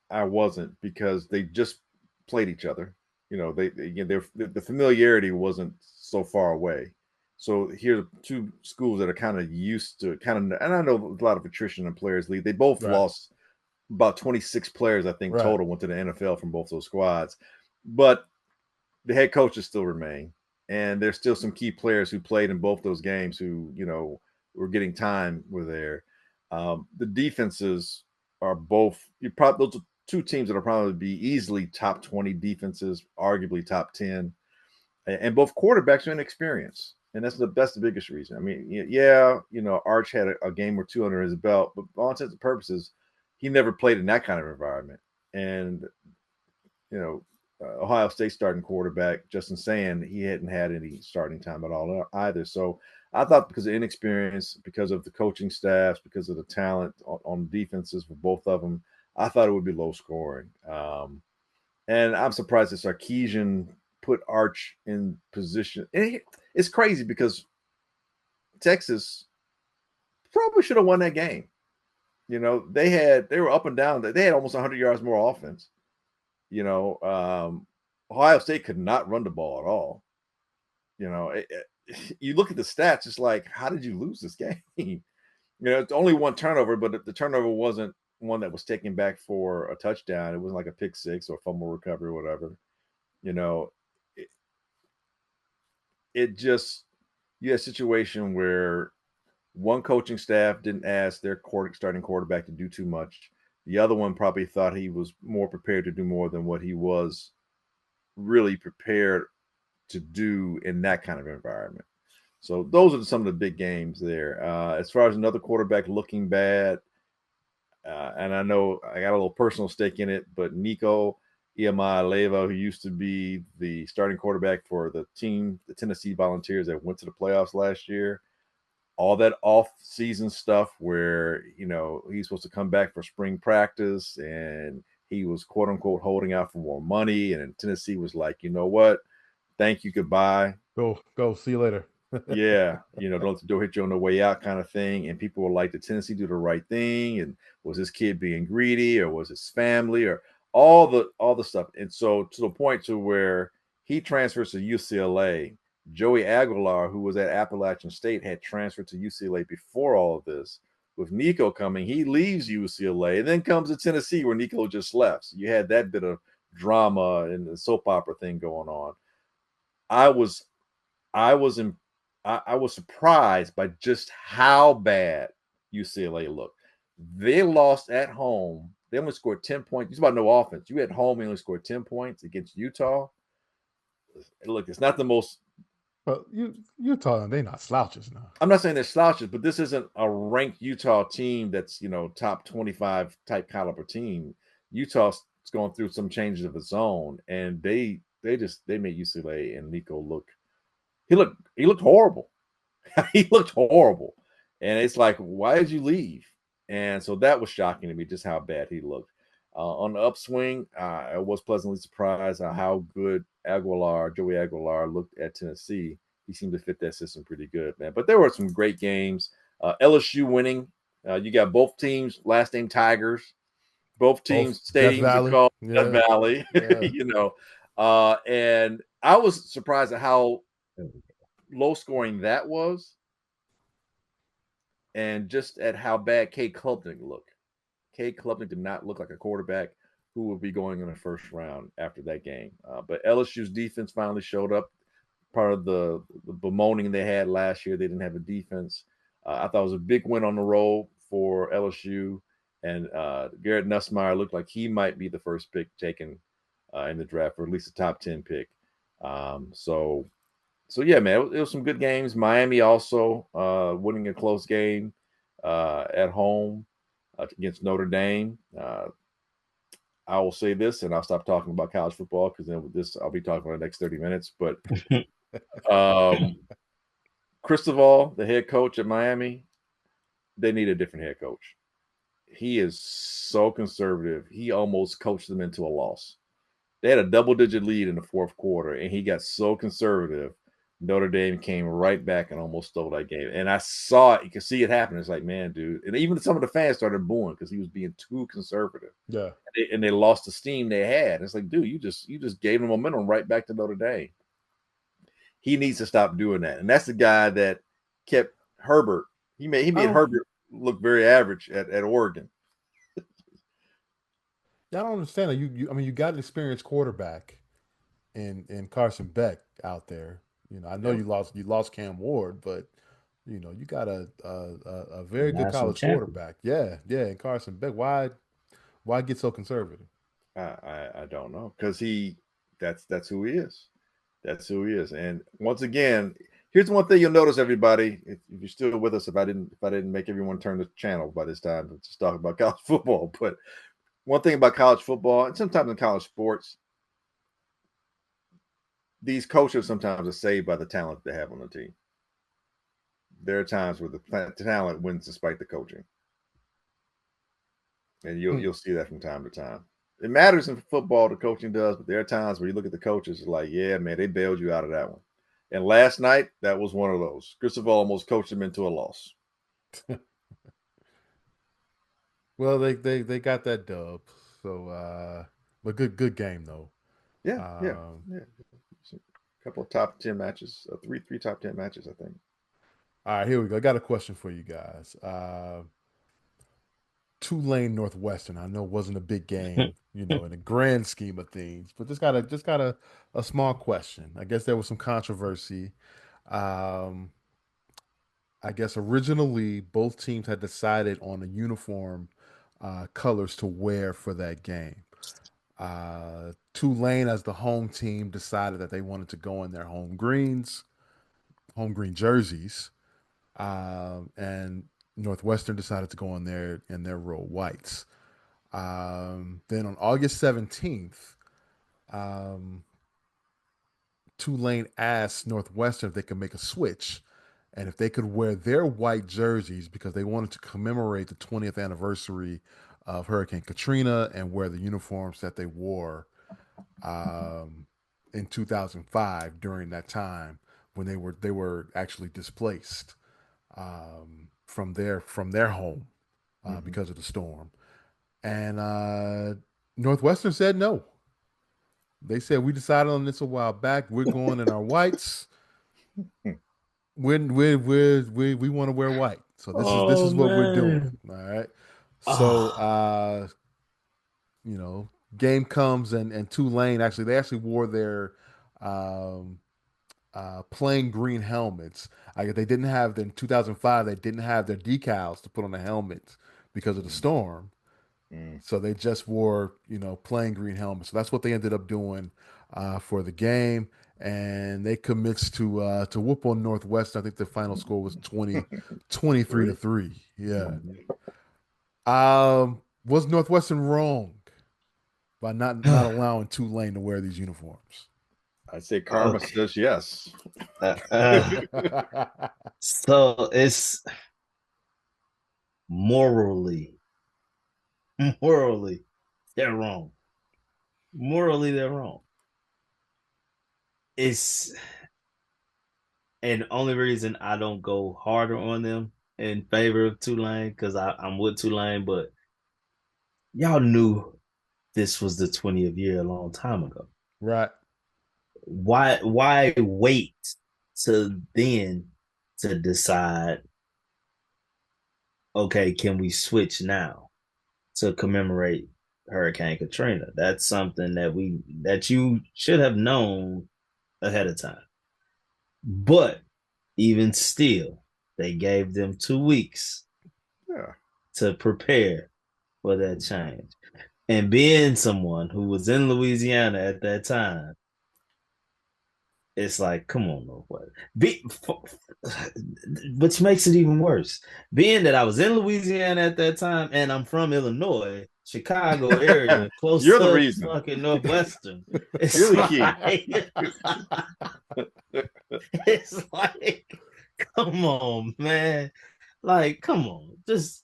Speaker 3: I wasn't, because they just played each other. You know, the familiarity wasn't so far away. So here's two schools that are kind of used to and I know a lot of attrition in players league. They both
Speaker 1: Right.
Speaker 3: lost about 26 players, I think,
Speaker 1: Right.
Speaker 3: total went to the NFL from both those squads. But the head coaches still remain. And there's still some key players who played in both those games who, were getting time were there. The defenses are both, those are two teams that will probably be easily top 20 defenses, arguably top 10. And both quarterbacks are inexperienced. And that's the biggest reason. I mean, yeah, Arch had a game or two under his belt, but for all intents and purposes, he never played in that kind of environment. And Ohio State starting quarterback Justin Sand, he hadn't had any starting time at all either. So I thought, because of inexperience, because of the coaching staffs, because of the talent on defenses for both of them, I thought it would be low scoring. And I'm surprised that Sarkisian put Arch in position. And it's crazy because Texas probably should have won that game. They were up and down. They had almost 100 yards more offense. Ohio State could not run the ball at all. You look at the stats, it's like, how did you lose this game? It's only one turnover, but the turnover wasn't one that was taken back for a touchdown. It wasn't like a pick six or a fumble recovery or whatever. It just, you had a situation where one coaching staff didn't ask their starting quarterback to do too much. The other one probably thought he was more prepared to do more than what he was really prepared to do in that kind of environment. So those are some of the big games there. As far as another quarterback looking bad, and I know I got a little personal stake in it, but Nico Iamaleava, who used to be the starting quarterback for the Tennessee Volunteers that went to the playoffs last year, all that off-season stuff where, he's supposed to come back for spring practice and he was quote unquote holding out for more money. And Tennessee was like, you know what? Thank you. Goodbye.
Speaker 1: Go. See you later.
Speaker 3: Yeah. Don't let the door hit you on the way out kind of thing. And people were like, did Tennessee do the right thing? And was this kid being greedy, or was his family, or all the stuff? And so to the point to where he transfers to UCLA. Joey Aguilar, who was at Appalachian State, had transferred to UCLA before all of this. With Nico coming, he leaves UCLA and then comes to Tennessee, where Nico just left. So you had that bit of drama and the soap opera thing going on. I was surprised by just how bad UCLA looked. They lost at home. They only scored 10 points. It's about no offense. You at home, you only scored 10 points against Utah. Look, it's not the most.
Speaker 1: But Utah, they're not slouches now.
Speaker 3: I'm not saying they're slouches, but this isn't a ranked Utah team that's, top 25 type caliber team. Utah's going through some changes of its own, and they made UCLA and Nico look. He looked horrible. He looked horrible. And it's like, why did you leave? And so that was shocking to me, just how bad he looked. On the upswing, I was pleasantly surprised at how good Joey Aguilar looked at Tennessee. He seemed to fit that system pretty good, man. But there were some great games. LSU winning. You got both teams, last name Tigers. Both teams' stadiums are called Death Valley. Yeah. And I was surprised at how low scoring that was, and just at how bad Cade Klubnik looked. Cade Klubnik did not look like a quarterback who would be going in the first round after that game. But LSU's defense finally showed up. Part of the bemoaning they had last year, they didn't have a defense. I thought it was a big win on the road for LSU. And Garrett Nussmeier looked like he might be the first pick taken in the draft, or at least a top 10 pick. So yeah, man, it was some good games. Miami also winning a close game at home against Notre Dame. I will say this, and I'll stop talking about college football, because then with this, I'll be talking for the next 30 minutes. But Cristobal, the head coach at Miami, they need a different head coach. He is so conservative. He almost coached them into a loss. They had a double-digit lead in the fourth quarter, and he got so conservative Notre Dame came right back and almost stole that game. And I saw it. You could see it happen. It's like, man, dude. And even some of the fans started booing because he was being too conservative.
Speaker 1: Yeah.
Speaker 3: And they lost the steam they had. It's like, dude, you just gave them momentum right back to Notre Dame. He needs to stop doing that. And that's the guy that kept Herbert. He made Herbert look very average at Oregon.
Speaker 1: I don't understand that. I mean, you got an experienced quarterback in Carson Beck out there. I know
Speaker 3: Yep.
Speaker 1: you lost Cam Ward, but you got a very good
Speaker 2: national
Speaker 1: college
Speaker 2: champion.
Speaker 1: quarterback. Yeah, yeah, and Carson Beck. Why get so conservative?
Speaker 3: I don't know because that's who he is. That's who he is. And once again, here's one thing you'll notice, everybody. If you're still with us, if I didn't make everyone turn the channel by this time to just talk about college football, but one thing about college football and sometimes in college sports, these coaches sometimes are saved by the talent they have on the team. There are times where the talent wins despite the coaching, and you'll see that from time to time. It matters in football, the coaching does, but there are times where you look at the coaches, it's like, yeah, man, they bailed you out of that one. And last night, that was one of those. Christopher almost coached him into a loss.
Speaker 1: Well, they got that dub, so but good game though.
Speaker 3: Yeah, yeah,
Speaker 1: Um,
Speaker 3: yeah. A couple of top 10 matches, three top 10 matches, I think.
Speaker 1: all right, here we go. I got a question for you guys. Tulane Northwestern. I know it wasn't a big game, in the grand scheme of things, but just got a small question. I guess there was some controversy. Um, I guess originally both teams had decided on the uniform colors to wear for that game. Tulane, as the home team, decided that they wanted to go in their home green jerseys, and Northwestern decided to go in their road whites. Then on August 17th, um, Tulane asked Northwestern if they could make a switch and if they could wear their white jerseys because they wanted to commemorate the 20th anniversary of Hurricane Katrina and wear the uniforms that they wore um, in 2005 during that time when they were actually displaced from their home
Speaker 3: Mm-hmm.
Speaker 1: because of the storm. And Northwestern said no. They said we decided on this a while back. We're going in our whites. We want to wear white. So this
Speaker 2: Oh
Speaker 1: is what we're doing.
Speaker 2: man.
Speaker 1: All right. So
Speaker 2: Ah.
Speaker 1: you know, game comes and Tulane they actually wore their um plain green helmets. They didn't have in 2005. They didn't have their decals to put on the helmets because of the storm.
Speaker 3: Mm-hmm.
Speaker 1: So they just wore, plain green helmets. So that's what they ended up doing for the game. And they commenced to whoop on Northwestern. I think the final score was 23 to
Speaker 3: 3.
Speaker 1: 3. Yeah.
Speaker 3: Mm-hmm.
Speaker 1: Was Northwestern wrong by not allowing Tulane to wear these uniforms?
Speaker 3: I'd say karma
Speaker 2: Okay.
Speaker 3: says yes.
Speaker 2: Uh, uh, so it's morally, morally, they're wrong. Morally, they're wrong. It's and the only reason I don't go harder on them in favor of Tulane because I'm with Tulane, but y'all knew this was the 20th year a long time ago.
Speaker 1: Right.
Speaker 2: Why wait to then to decide, okay, can we switch now to commemorate Hurricane Katrina? That's something that you should have known ahead of time. But even still, they gave them 2 weeks
Speaker 3: Yeah.
Speaker 2: to prepare for that change. And being someone who was in Louisiana at that time, it's like, come on, no what? Which makes it even worse. Being that I was in Louisiana at that time and I'm from Illinois, Chicago area, close
Speaker 3: You're the
Speaker 2: to
Speaker 3: reason.
Speaker 2: fucking Northwestern.
Speaker 3: You're
Speaker 2: It's
Speaker 3: the key.
Speaker 2: like, it's like, come on, man. Like, come on. Just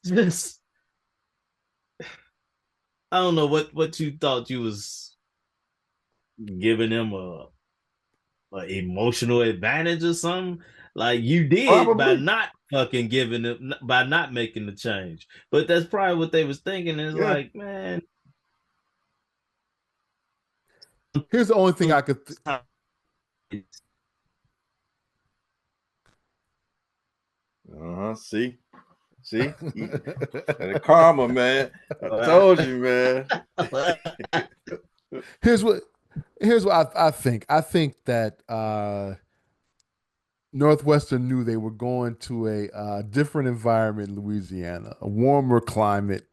Speaker 2: I don't know what you thought you was giving him an emotional advantage or something. Like you did by
Speaker 3: Probably.
Speaker 2: not fucking giving it, by not making the change. But that's probably what they was thinking. Is
Speaker 3: Yeah.
Speaker 2: like, man,
Speaker 1: Here's the only thing I could.
Speaker 3: Uh-huh. See, the karma, man. I told you, man.
Speaker 1: here's what here's what I think. I think that Northwestern knew they were going to a different environment in Louisiana, a warmer climate.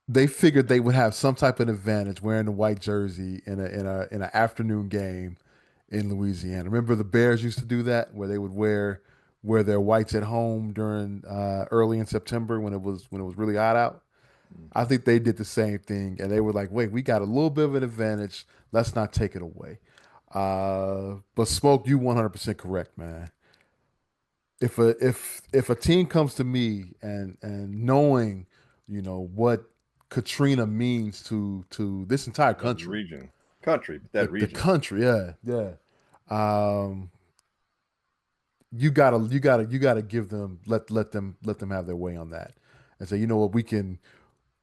Speaker 1: They figured they would have some type of advantage wearing the white jersey in an afternoon game in Louisiana. Remember the Bears used to do that, where they would wear their whites at home during early in September when it was really hot out. I think they did the same thing, and they were like, "Wait, we got a little bit of an advantage. Let's not take it away." But Smoke, you 100% correct, man. If a team comes to me and knowing, what Katrina means to this entire
Speaker 3: That
Speaker 1: country,
Speaker 3: region, country, that
Speaker 1: the
Speaker 3: region.
Speaker 1: country, yeah, yeah. Um, you gotta give them let them have their way on that, and say, you know what, we can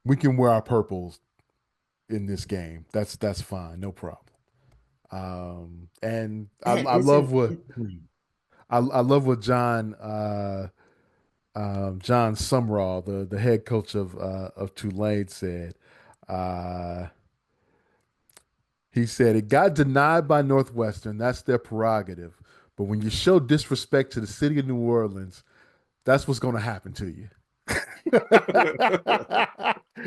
Speaker 1: wear our purples in this game. That's fine, no problem. And I
Speaker 2: it's
Speaker 1: love
Speaker 2: in.
Speaker 1: what I love what John Sumrall, the head coach of Tulane, said. Uh, he said it got denied by Northwestern. That's their prerogative. But when you show disrespect to the city of New Orleans, that's what's going to happen to you.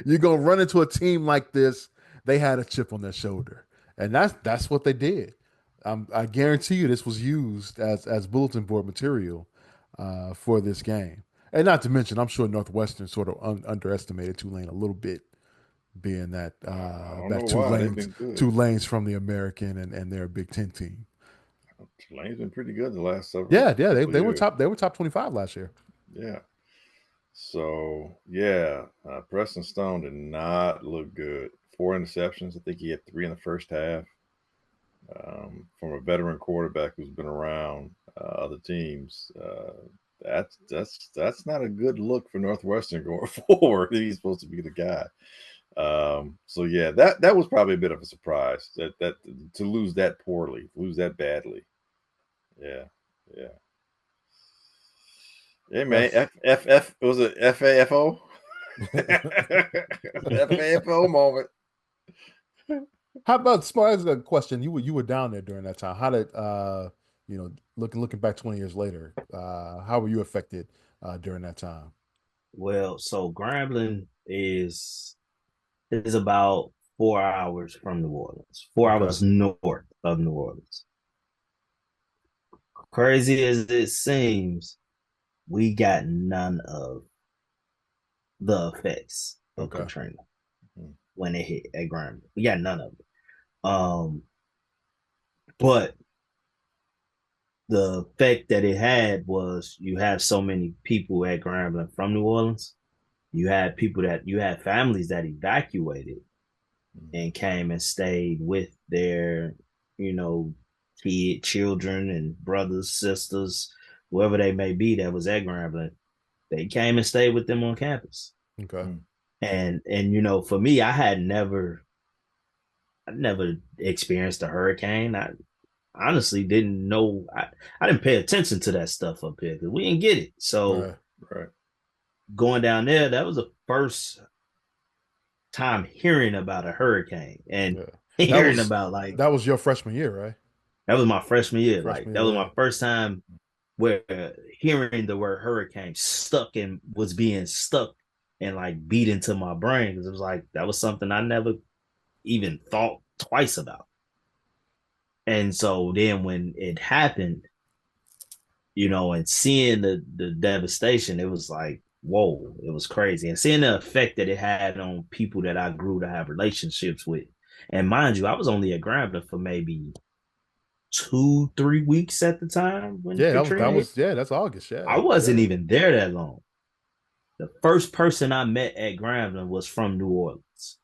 Speaker 1: You're gonna run into a team like this. They had a chip on their shoulder, and that's what they did. I guarantee you, this was used as bulletin board material for this game. And not to mention, I'm sure Northwestern sort of underestimated Tulane a little bit, being that
Speaker 3: I don't know
Speaker 1: that
Speaker 3: why they've been good.
Speaker 1: Tulane's from the American and they're a Big Ten team.
Speaker 3: Tulane's been pretty good the last several
Speaker 1: Yeah, yeah, they,
Speaker 3: couple of
Speaker 1: they were
Speaker 3: years.
Speaker 1: top 25 last year.
Speaker 3: Yeah. So yeah, Preston Stone did not look good. 4 interceptions. I think he had 3 in the first half. From a veteran quarterback who's been around other teams, that's not a good look for Northwestern going forward. He's supposed to be the guy. So yeah, that was probably a bit of a surprise that to lose that poorly, lose that badly. Yeah, yeah. Hey man,
Speaker 1: That's
Speaker 3: F was it FAFO? FAFO moment.
Speaker 1: How about smart as a question? You were down there during that time. How did looking back 20 years later, how were you affected during that time?
Speaker 2: Well, so Grambling is about 4 hours from New Orleans, four
Speaker 1: Okay.
Speaker 2: hours north of New Orleans. Crazy as it seems, we got none of the effects of
Speaker 1: Okay.
Speaker 2: Katrina
Speaker 3: Mhm.
Speaker 2: when it hit at Grambling. We got none of it. But the effect that it had was you have so many people at Grambling from New Orleans. You had families that evacuated and came and stayed with their, you know, children and brothers, sisters, whoever they may be that was at Grambling. They came and stayed with them on campus.
Speaker 1: Okay.
Speaker 3: Mm.
Speaker 2: And for me, I never experienced a hurricane. I honestly didn't know. I didn't pay attention to that stuff up here because we didn't get it. So
Speaker 1: Right.
Speaker 3: Right.
Speaker 2: going down there, that was the first time hearing about a hurricane and
Speaker 1: Yeah. That
Speaker 2: hearing
Speaker 1: was
Speaker 2: about like
Speaker 1: that was your freshman year, right?
Speaker 2: that was my freshman year. Like
Speaker 1: Freshman
Speaker 2: that was
Speaker 1: year,
Speaker 2: my first time where hearing the word hurricane stuck and was being stuck and like beat into my brain because it was like that was something I never even thought twice about. And so then when it happened, and seeing the devastation, it was like, whoa, it was crazy. And seeing the effect that it had on people that I grew to have relationships with. And mind you, I was only at Grambling for maybe 2, 3 weeks at the time when
Speaker 1: yeah. Yeah, that was
Speaker 2: Katrina
Speaker 1: that
Speaker 2: hit.
Speaker 1: was yeah. That's August.
Speaker 2: I
Speaker 1: Yeah,
Speaker 2: wasn't
Speaker 1: yeah.
Speaker 2: even there that long. The first person I met at Grambling was from New Orleans.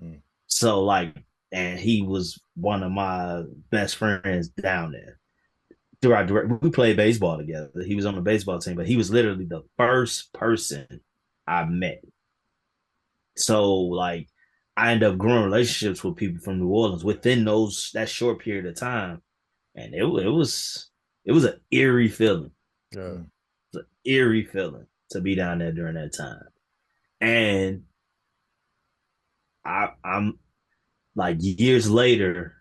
Speaker 3: Mm.
Speaker 2: So like and he was one of my best friends down there. We played baseball together. He was on the baseball team, but he was literally the first person I met. So like I ended up growing relationships with people from New Orleans within that short period of time, and it was an eerie feeling.
Speaker 1: Yeah.
Speaker 2: It's an eerie feeling to be down there during that time. And I'm like years later,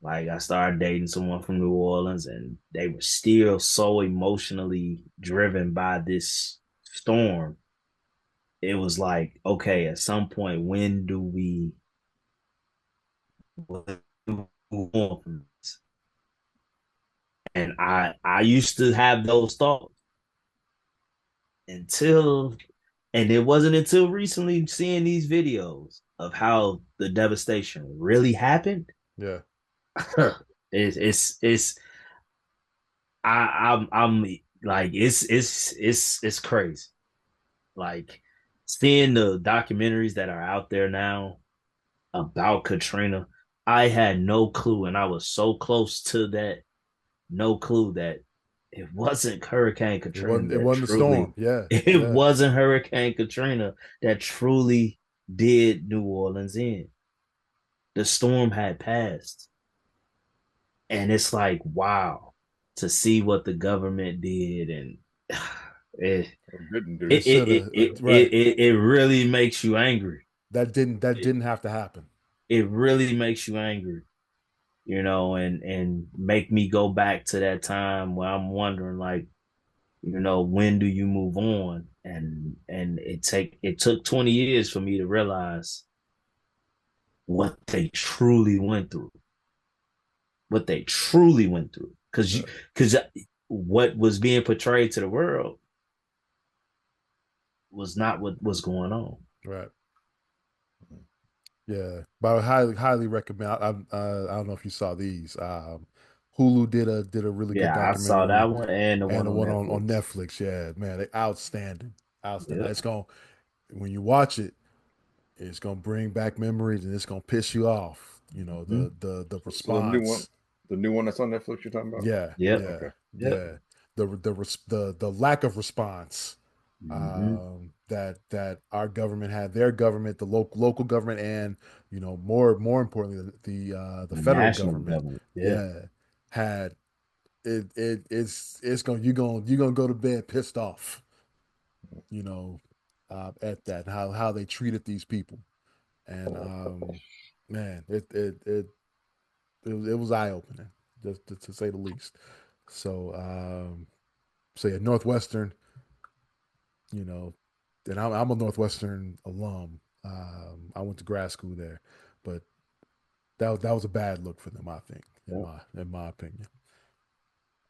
Speaker 2: like I started dating someone from New Orleans, and they were still so emotionally driven by this storm. It was like, okay, at some point, when do we move on from this? And I used to have those thoughts until, and it wasn't until recently seeing these videos of how the devastation really happened.
Speaker 1: Yeah.
Speaker 2: It's I'm like it's crazy. Like seeing the documentaries that are out there now about Katrina, I had no clue, and I was so close to that. No clue that it wasn't Hurricane
Speaker 1: It
Speaker 2: Katrina
Speaker 1: wasn't. It
Speaker 2: that
Speaker 1: wasn't a storm.
Speaker 2: truly.
Speaker 1: Yeah.
Speaker 2: It
Speaker 1: Yeah.
Speaker 2: wasn't Hurricane Katrina that truly did New Orleans in. The storm had passed, and it's like wow to see what the government did, and it
Speaker 3: Or didn't
Speaker 1: They
Speaker 3: do.
Speaker 2: it
Speaker 1: should
Speaker 2: it
Speaker 1: have.
Speaker 2: it
Speaker 1: Right.
Speaker 2: it, it, it really makes you angry.
Speaker 1: That didn't. That
Speaker 2: It,
Speaker 1: didn't have to happen.
Speaker 2: it really makes you angry, and make me go back to that time where I'm wondering like, when do you move on? And it took 20 years for me to realize what they truly went through. What they truly went through. Because what was being portrayed to the world was not what was going on.
Speaker 1: Right. Yeah, but I would highly recommend. I don't know if you saw these. Hulu did a really good
Speaker 2: Yeah, I saw that
Speaker 1: documentary,
Speaker 2: one and the
Speaker 1: and
Speaker 2: one
Speaker 1: the
Speaker 2: on
Speaker 1: one on
Speaker 2: Netflix.
Speaker 1: Netflix. Yeah, man, they outstanding, outstanding.
Speaker 2: Yep.
Speaker 1: It's going when you watch it, it's gonna bring back memories, and it's gonna piss you off.
Speaker 2: Mm-hmm.
Speaker 1: The
Speaker 3: So
Speaker 1: response.
Speaker 3: the new one that's on Netflix you're talking about?
Speaker 1: Yeah,
Speaker 2: Yep.
Speaker 1: yeah,
Speaker 3: Okay.
Speaker 2: Yep.
Speaker 1: yeah. The lack of response
Speaker 2: Mm-hmm.
Speaker 1: that our government had, their government, the local government, and more importantly, the
Speaker 2: The
Speaker 1: federal
Speaker 2: national
Speaker 1: government,
Speaker 2: government. Yeah.
Speaker 1: yeah, had it's gonna you're gonna go to bed pissed off, you know, at that how they treated these people, and man, it was eye opening, just to say the least. So so yeah, Northwestern, you know, and I'm a Northwestern alum. I went to grad school there, but that was a bad look for them, I think,
Speaker 2: Yep.
Speaker 1: in my opinion.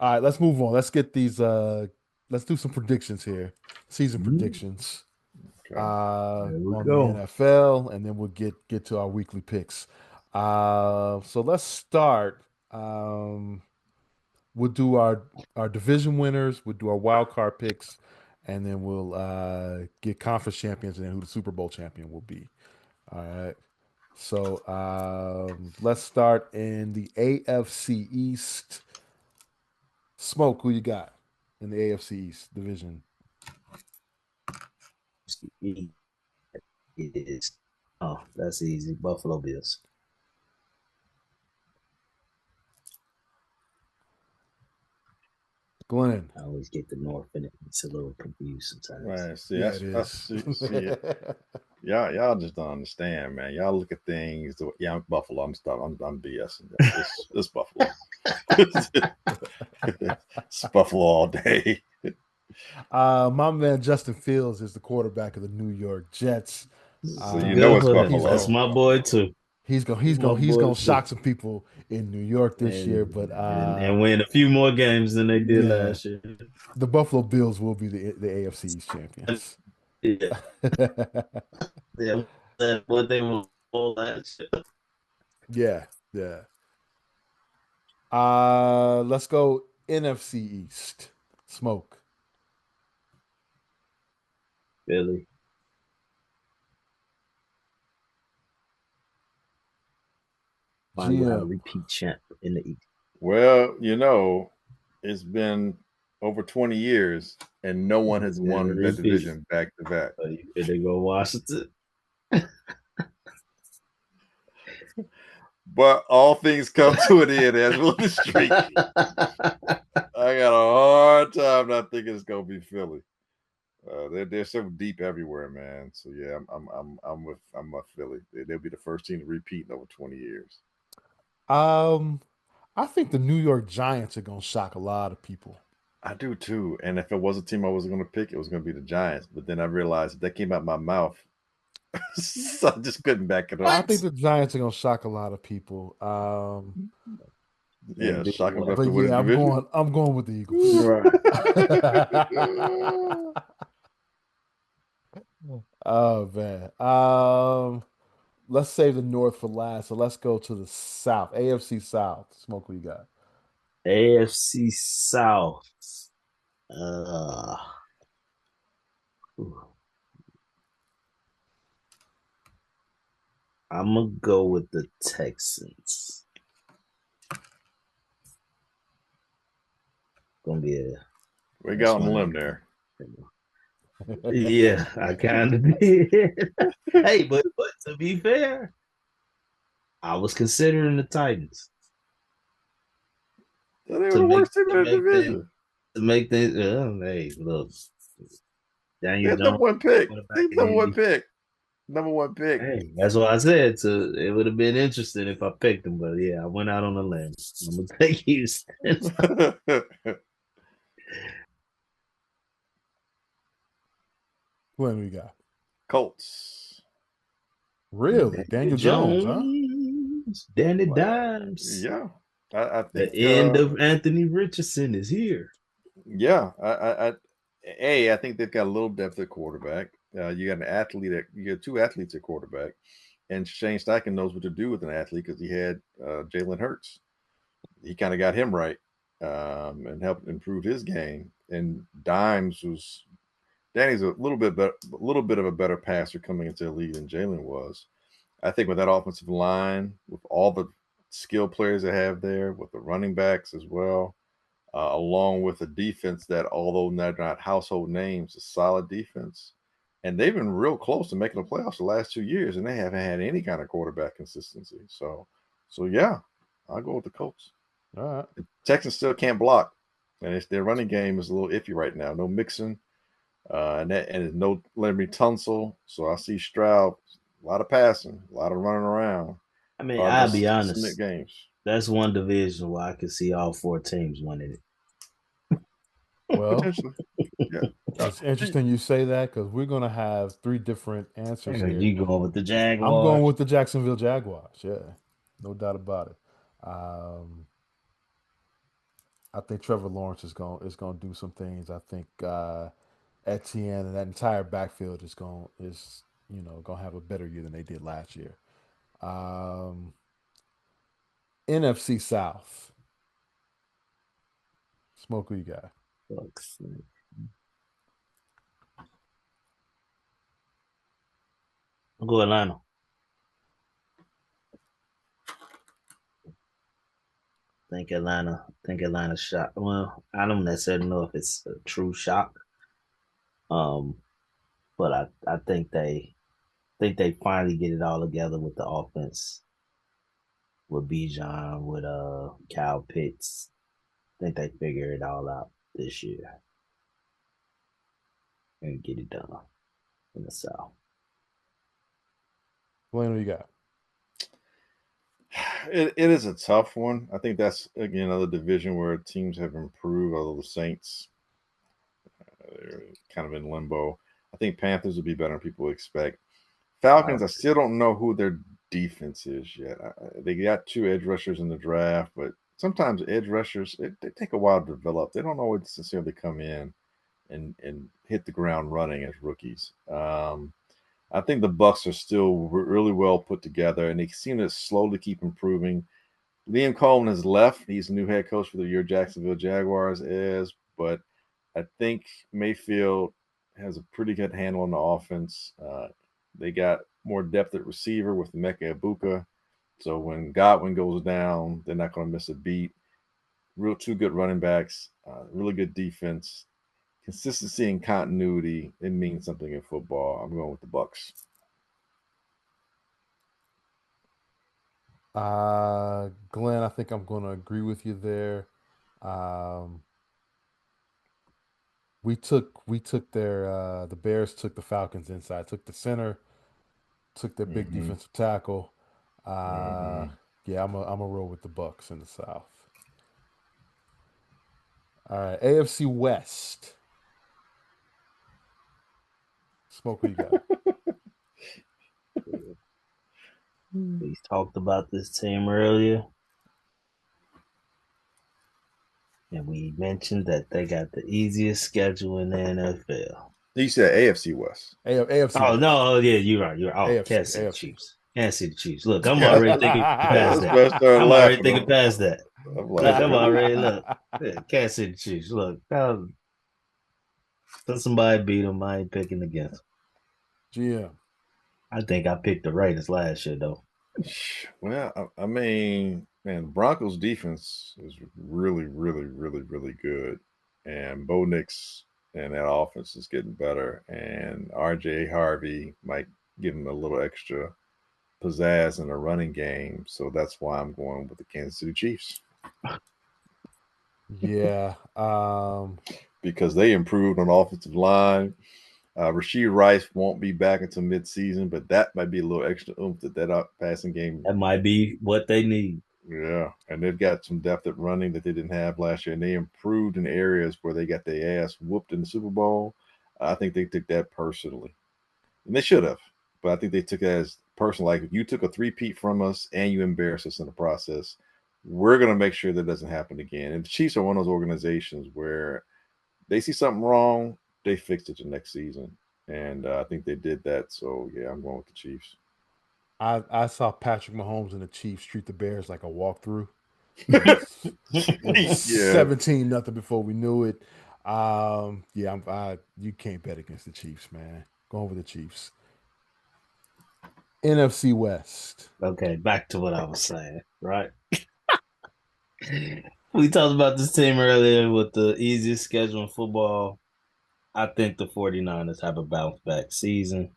Speaker 1: All right, let's move on. Let's get these. Let's do some predictions here. Season
Speaker 2: Mm-hmm.
Speaker 1: predictions.
Speaker 3: Okay.
Speaker 2: There we
Speaker 1: On the
Speaker 2: go.
Speaker 1: NFL, and then we'll get to our weekly picks. So let's start. We'll do our division winners. We'll do our wild card picks, and then we'll get conference champions, and then who the Super Bowl champion will be. All right. So let's start in the AFC East. Smoke, who you got in the AFC East division?
Speaker 2: Is oh, that's easy. Buffalo Bills.
Speaker 1: Glenn.
Speaker 2: I always get the North and it's a little confused sometimes.
Speaker 3: Right. See,
Speaker 1: Yeah, it
Speaker 3: that's
Speaker 1: is.
Speaker 3: see it. Y'all just don't understand, man. Y'all look at things. Yeah, I'm Buffalo. I'm BSing. It's Buffalo. It's Buffalo all day.
Speaker 1: My man Justin Fields is the quarterback of the New York Jets.
Speaker 3: So
Speaker 2: It's
Speaker 3: you know
Speaker 2: good
Speaker 3: it's
Speaker 2: for him.
Speaker 1: He's
Speaker 2: That's
Speaker 1: going
Speaker 3: Buffalo.
Speaker 2: my boy too.
Speaker 1: he's going
Speaker 2: That's
Speaker 1: he's
Speaker 2: my
Speaker 1: going he's
Speaker 2: boy
Speaker 1: going to
Speaker 2: too.
Speaker 1: shock some people in New York this year. But
Speaker 2: And win a few more games than they did
Speaker 1: yeah,
Speaker 2: last year.
Speaker 1: the Buffalo Bills will be the AFC East champions.
Speaker 2: Yeah, yeah. That what they were last year.
Speaker 1: Yeah, yeah. Let's go NFC East. Smoke.
Speaker 2: Philly. Why you have a
Speaker 1: GM.
Speaker 2: repeat champ in the East?
Speaker 3: Well, it's been over 20 years and no one has won that
Speaker 2: Repeat.
Speaker 3: division back to back.
Speaker 2: So you finna go Washington?
Speaker 3: But all things come to an end, as will the streak. I got a hard time not thinking it's gonna be Philly. They're so deep everywhere, man. So yeah, I'm with Philly. They'll be the first team to repeat in over 20 years.
Speaker 1: I think the New York Giants are gonna shock a lot of people.
Speaker 3: I do too. And if it was a team I was going to pick, it was going to be the Giants. But then I realized that came out my mouth, so I just couldn't back it
Speaker 1: I
Speaker 3: up.
Speaker 1: think the Giants are gonna shock a lot of people.
Speaker 3: Yeah,
Speaker 2: And do
Speaker 3: shocking enough
Speaker 1: But
Speaker 3: to win
Speaker 1: yeah,
Speaker 3: the division.
Speaker 1: I'm going with the Eagles.
Speaker 2: right.
Speaker 1: Oh man. Let's save the North for last. So let's go to the South. AFC South. Smoke, what you got?
Speaker 2: AFC South. Uh, I'm gonna go with the Texans. Gonna be a
Speaker 3: We
Speaker 2: that's
Speaker 3: got on the
Speaker 2: one of
Speaker 3: limb there.
Speaker 2: yeah, I kind of did. Hey, but to be fair, I was considering the Titans
Speaker 3: They were
Speaker 2: to
Speaker 3: the
Speaker 2: make
Speaker 3: worst team
Speaker 2: to
Speaker 3: in the
Speaker 2: make things
Speaker 3: division.
Speaker 2: to make things. Hey, look,
Speaker 3: They
Speaker 2: Daniel
Speaker 3: had number
Speaker 2: Jones
Speaker 3: one pick.
Speaker 2: quarterback
Speaker 3: They
Speaker 2: in
Speaker 3: number one
Speaker 2: Indy.
Speaker 3: pick. Number one pick.
Speaker 2: Hey, that's what I said. So it would have been interesting if I picked him, but yeah, I went out on a limb. I'm gonna take Houston.
Speaker 1: What do we got?
Speaker 3: Colts.
Speaker 1: Really?
Speaker 2: Daniel
Speaker 1: Daniel Jones, huh?
Speaker 2: Jones, Danny
Speaker 3: Well,
Speaker 2: Dimes.
Speaker 3: yeah. I
Speaker 2: The
Speaker 3: think
Speaker 2: end of Anthony Richardson is here.
Speaker 3: yeah. I think they've got a little depth at quarterback. You got an athlete you got two athletes at quarterback. And Shane Steichen knows what to do with an athlete because he had Jalen Hurts. He kind of got him right and helped improve his game. And Danny's a little bit of a better passer coming into the league than Jalen was. I think with that offensive line, with all the skill players they have there, with the running backs as well, along with a defense that, although they're not household names, a solid defense. And they've been real close to making the playoffs the last 2 years, and they haven't had any kind of quarterback consistency. So yeah, I'll go with the Colts.
Speaker 1: All right.
Speaker 3: The Texans still can't block, and their running game is a little iffy right now. No Mixon, and no Larry Tunsil. So I see Stroud, a lot of passing, a lot of running around.
Speaker 2: I mean,
Speaker 3: Hard
Speaker 2: I'll be
Speaker 3: to submit
Speaker 2: honest.
Speaker 3: games.
Speaker 2: That's one division where I could see all four teams winning it.
Speaker 1: Well,
Speaker 3: Potentially, yeah.
Speaker 1: it's interesting you say that because we're gonna have three different answers here.
Speaker 2: You going with the
Speaker 1: I'm going
Speaker 2: Jaguars?
Speaker 1: with the Jacksonville Jaguars. Yeah, no doubt about it. Um, I think Trevor Lawrence is going to do some things. I think Etienne and that entire backfield is going to have a better year than they did last year. Um, NFC South. Smoke, who you got?
Speaker 2: Bucks. I'll go Atlanta. Think Atlanta shock. Well, I don't necessarily know if it's a true shock. Um, but I think they finally get it all together with the offense, with Bijan, with Kyle Pitts. I think they figure it all out this year and get it done in the South.
Speaker 1: Blaine, who you got?
Speaker 3: It is a tough one. I think that's again another division where teams have improved, although the Saints are kind of in limbo. I think Panthers will be better than people expect. Falcons, I still don't know who their defense is yet. They got two edge rushers in the draft, but sometimes edge rushers they take a while to develop. They don't always necessarily come in and hit the ground running as rookies. I think the Bucks are still really well put together, and they seem to slowly keep improving. Liam Coleman has left. He's the new head coach for the year Jacksonville Jaguars is, but I think Mayfield has a pretty good handle on the offense. They got more depth at receiver with Mecca Ibuka. So when Godwin goes down, they're not going to miss a beat. Two good running backs, really good defense, consistency and continuity. It means something in football. I'm going with the Bucks.
Speaker 1: Glenn, I think I'm going to agree with you there. We took the Bears took the Falcons inside, took the center, took their big
Speaker 3: Mm-hmm.
Speaker 1: defensive tackle.
Speaker 3: Mm-hmm.
Speaker 1: Yeah, I'm a roll with the Bucks in the South. All right, AFC West. Smoke, what you got?
Speaker 2: We talked about this team earlier, and we mentioned that they got the easiest schedule in the NFL.
Speaker 3: You said AFC West.
Speaker 1: AFC
Speaker 2: Oh
Speaker 1: West.
Speaker 2: no, yeah, you're right. You're right. Oh,
Speaker 1: AFC,
Speaker 2: can't see the
Speaker 1: AFC.
Speaker 2: Chiefs. Can't see the Chiefs. Look, I'm already thinking past
Speaker 3: That's
Speaker 2: that.
Speaker 3: why I started
Speaker 2: I'm already
Speaker 3: laughing.
Speaker 2: thinking past that.
Speaker 3: I'm
Speaker 2: Look,
Speaker 3: like,
Speaker 2: I'm already look. Yeah, can't see the Chiefs. Look, let somebody beat them. I ain't picking against.
Speaker 1: GM.
Speaker 2: I think I picked the Raiders last year though.
Speaker 3: well, I mean, man, Broncos defense is really, really, really, really good, and Bo Nix and that offense is getting better, and RJ Harvey might give him a little extra pizzazz in the running game, so that's why I'm going with the Kansas City Chiefs
Speaker 1: Yeah.
Speaker 3: because they improved on the offensive line. Rasheed Rice won't be back until midseason, but that might be a little extra oomph that passing game.
Speaker 2: That might be what they need.
Speaker 3: Yeah, and they've got some depth at running that they didn't have last year, and they improved in areas where they got their ass whooped in the Super Bowl. I think they took that personally, and they should have, but I think they took it as personal. Like, if you took a three-peat from us and you embarrassed us in the process, we're going to make sure that doesn't happen again. And the Chiefs are one of those organizations where they see something wrong, they fixed it the next season, and I think they did that. So yeah, I'm going with the Chiefs.
Speaker 1: I saw Patrick Mahomes and the Chiefs treat the Bears like a walkthrough. It was
Speaker 3: Yeah.
Speaker 1: 17-0 before we knew it. Yeah, you can't bet against the Chiefs, man. Going with the Chiefs. NFC West.
Speaker 2: Okay, back to what I was saying, right? We talked about this team earlier with the easiest schedule in football. I think the 49ers have a bounce back season.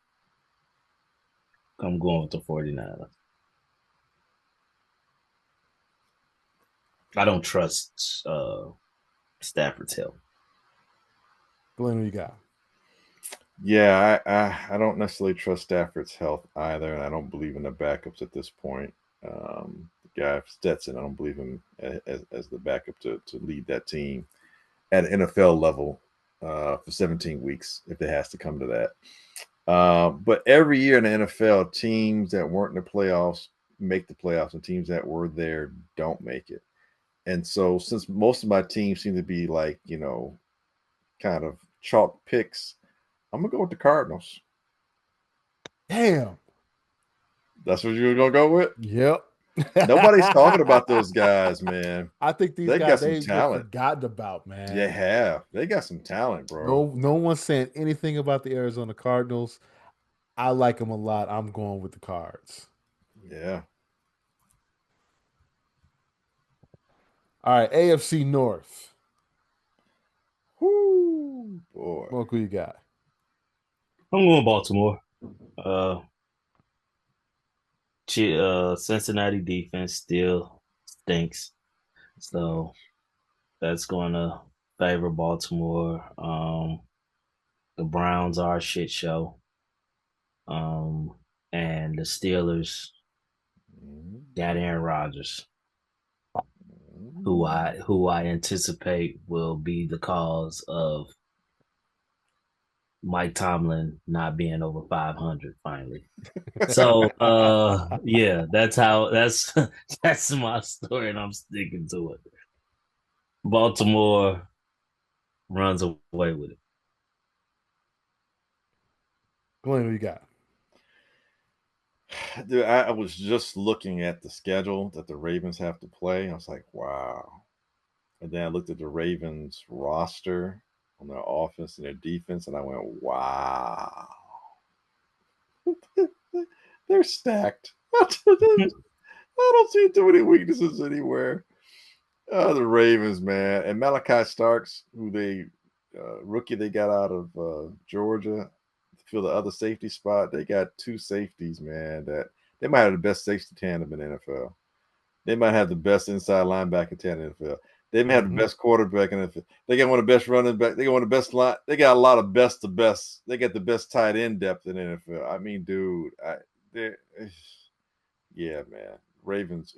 Speaker 2: I'm going with the 49ers. I don't trust Stafford's health.
Speaker 1: Glenn, who you got?
Speaker 3: Yeah, I don't necessarily trust Stafford's health either, and I don't believe in the backups at this point. The guy Stetson, I don't believe him as the backup to lead that team at an NFL level for 17 weeks if it has to come to that. But every year in the NFL, teams that weren't in the playoffs make the playoffs, and teams that were there don't make it. And so, since most of my teams seem to be like, kind of chalk picks, I'm gonna go with the Cardinals.
Speaker 1: Damn.
Speaker 3: That's what you're gonna go with?
Speaker 1: Yep.
Speaker 3: Nobody's talking about those guys, man.
Speaker 1: I think these
Speaker 3: They
Speaker 1: guys
Speaker 3: got some
Speaker 1: they've been
Speaker 3: talent.
Speaker 1: forgotten about, man.
Speaker 3: They have. They got some talent, bro.
Speaker 1: No one's saying anything about the Arizona Cardinals. I like them a lot. I'm going with the Cards.
Speaker 3: Yeah.
Speaker 1: All right, AFC North.
Speaker 3: Whoo, boy.
Speaker 1: Smoke, who you got?
Speaker 2: I'm going Baltimore. Uh, Cincinnati defense still stinks, so that's going to favor Baltimore. The Browns are a shit show, and the Steelers got Aaron Rodgers, who I anticipate will be the cause of Mike Tomlin not being over 500 finally. So yeah, that's that's my story and I'm sticking to it. Baltimore runs away with it.
Speaker 1: Glenn, who you got?
Speaker 3: Dude, I was just looking at the schedule that the Ravens have to play. I was like, wow. And then I looked at the Ravens roster on their offense and their defense, and I went, wow. They're stacked. I don't see too many weaknesses anywhere. The Ravens, man, and Malachi Starks, who they rookie they got out of Georgia, to fill the other safety spot. They got two safeties, man. That they might have the best safety tandem in the NFL. They might have the best inside linebacker tandem in the NFL. They may have the best quarterback in the NFL. They got one of the best running back. They got one of the best line. They got a lot of best to best. They got the best tight end depth in the NFL. I mean, dude, yeah, man. Ravens.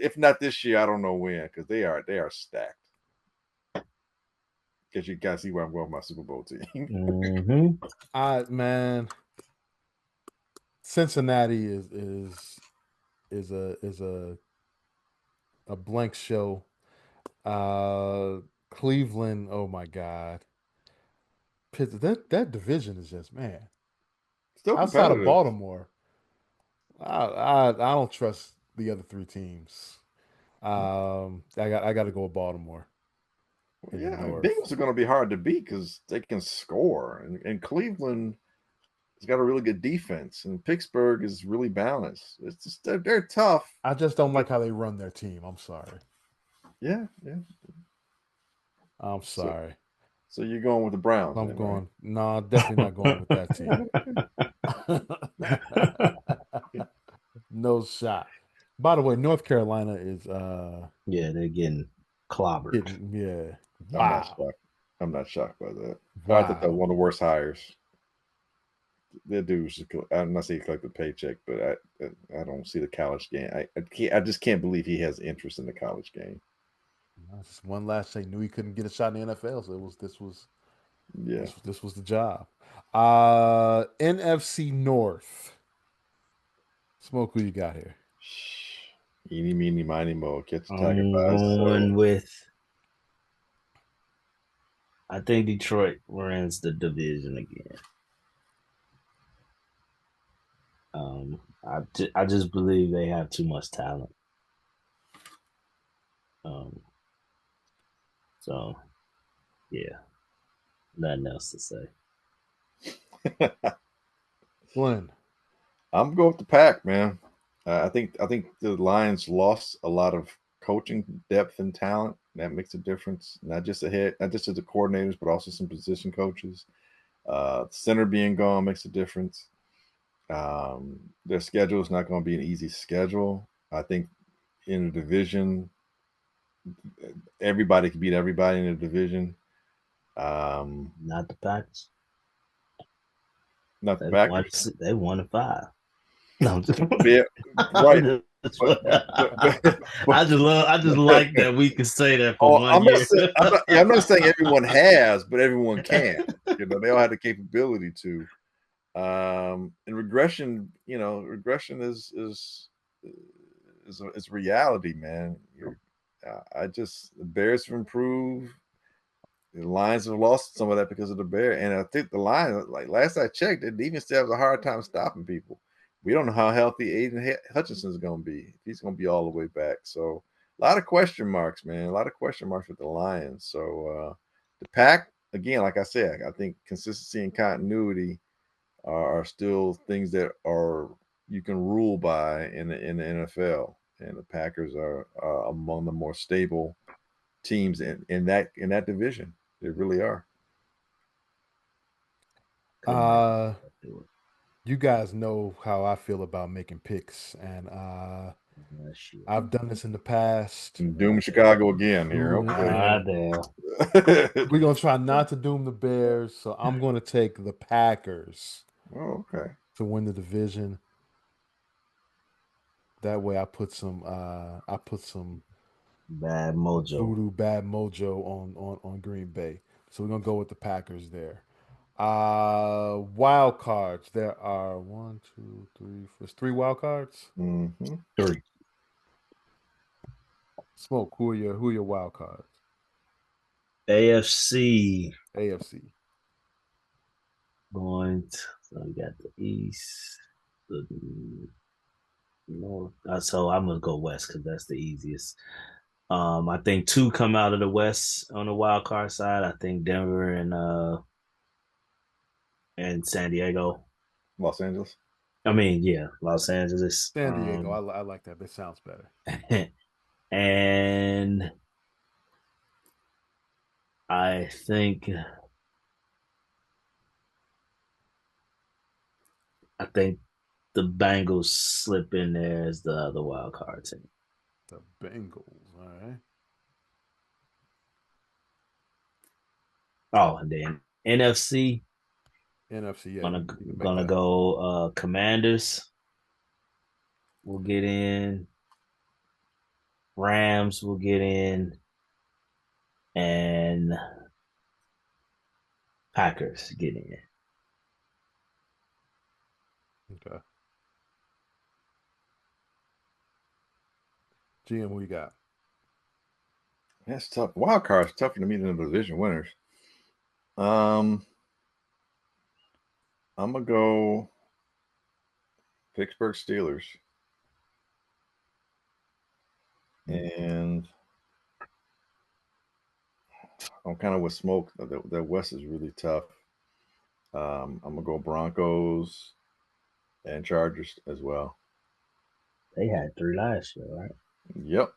Speaker 3: If not this year, I don't know when, because they are stacked. Because you guys see where I'm going with my Super Bowl team.
Speaker 1: Man, Cincinnati is a blank show. Cleveland, oh my God. That division is just, man.
Speaker 3: Still
Speaker 1: Outside of
Speaker 3: competitive.
Speaker 1: Baltimore, I don't trust the other three teams. I got to go with Baltimore in the
Speaker 3: Yeah,
Speaker 1: North.
Speaker 3: Bengals are going to be hard to beat because they can score, and Cleveland has got a really good defense, and Pittsburgh is really balanced. It's just they're tough.
Speaker 1: I just don't like how they run their team. I'm sorry.
Speaker 3: Yeah, yeah.
Speaker 1: I'm
Speaker 3: So,
Speaker 1: sorry.
Speaker 3: so you're going with the Browns,
Speaker 1: I'm
Speaker 3: then,
Speaker 1: going. No, definitely not going with that team. No shot. By the way, North Carolina is
Speaker 2: Yeah, they're getting clobbered.
Speaker 1: yeah.
Speaker 3: I'm not
Speaker 1: Wow.
Speaker 3: shocked. I'm not shocked by that. I thought that
Speaker 1: Wow.
Speaker 3: one of the worst hires. That dude was. I'm not saying he collected a paycheck, but I don't see the college game. I can't. I just can't believe he has interest in the college game.
Speaker 1: Just one last thing. Knew he couldn't get a shot in the NFL, so
Speaker 3: Yeah.
Speaker 1: this was the job. NFC North. Smoke, who you got here?
Speaker 3: Eeny, meeny, miny, mo. Catch a tiger
Speaker 2: I'm
Speaker 3: by his
Speaker 2: going
Speaker 3: tail.
Speaker 2: with. I think Detroit wins the division again. I just believe they have too much talent. Um, so yeah, nothing else to say.
Speaker 1: Glenn.
Speaker 3: I'm going with the pack, man. I think the Lions lost a lot of coaching depth and talent. That makes a difference. Not just as the coordinators, but also some position coaches. Center being gone makes a difference. Their schedule is not going to be an easy schedule. I think in the division, everybody can beat everybody in the division.
Speaker 2: Not the Packers.
Speaker 3: Not the
Speaker 2: They won.
Speaker 3: Packers.
Speaker 2: They won 5. No, I'm just,
Speaker 3: Yeah, right. But
Speaker 2: I just love. I just like that we can say that for
Speaker 3: oh,
Speaker 2: one year.
Speaker 3: I'm not saying everyone has, but everyone can. They all have the capability to. And regression, regression is reality, man. The Bears have improved. The Lions have lost some of that because of the Bear, and I think the Lions, like last I checked, the defense still has a hard time stopping people. We don't know how healthy Aiden Hutchinson is going to be. If he's going to be all the way back. So a lot of question marks, man. A lot of question marks with the Lions. So the pack, again, like I said, I think consistency and continuity are still things that are you can rule by in the NFL, and the Packers are among the more stable teams in that division. They really are.
Speaker 1: You guys know how I feel about making picks, and I've done this in the past.
Speaker 3: Doom Chicago again here. Okay.
Speaker 2: Damn.
Speaker 1: We're gonna try not to doom the Bears, so I'm gonna take the Packers
Speaker 3: Oh, okay.
Speaker 1: to win the division. That way, I put some
Speaker 2: Bad mojo.
Speaker 1: voodoo bad mojo on Green Bay. So we're gonna go with the Packers there. Wild cards. There are 1, 2, 3, 4. 3 wild cards.
Speaker 3: Mm-hmm.
Speaker 2: 3.
Speaker 1: Smoke. Who are your wild cards?
Speaker 2: AFC
Speaker 1: AFC.
Speaker 2: So we got the East, the North. So I'm gonna go West because that's the easiest. I think 2 come out of the West on the wild card side. I think Denver and San Diego.
Speaker 3: Los Angeles.
Speaker 2: I mean, yeah, Los Angeles.
Speaker 1: San Diego. I like that. That sounds better.
Speaker 2: And I think the Bengals slip in there as the other wild card team.
Speaker 1: The Bengals. All right.
Speaker 2: Oh, and then NFC
Speaker 1: NFC. Yeah,
Speaker 2: gonna
Speaker 1: you can make
Speaker 2: gonna
Speaker 1: that.
Speaker 2: go Commanders. Will get in. Rams will get in, and Packers get in.
Speaker 1: Okay. GM, who you got?
Speaker 3: That's tough. Wild card's tougher to me than the division winners. Um, I'm gonna go Pittsburgh Steelers, and I'm kind of with Smoke. The West is really tough. I'm gonna go Broncos and Chargers as well.
Speaker 2: They had 3 last year, right?
Speaker 3: Yep,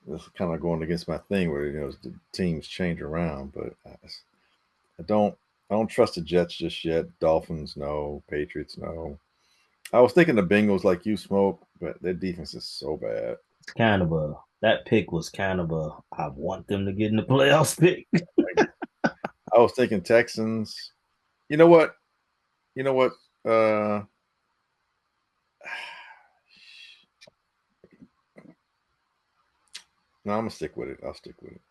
Speaker 3: this is kind of going against my thing where the teams change around, but I don't I don't trust the Jets just yet. Dolphins, no. Patriots, no. I was thinking the Bengals like you, Smoke, but their defense is so bad.
Speaker 2: It's kind of a that pick was kind of a I want them to get in the playoffs pick.
Speaker 3: I was thinking Texans. You know what? You know what? Uh, no, I'm gonna stick with it. I'll stick with it.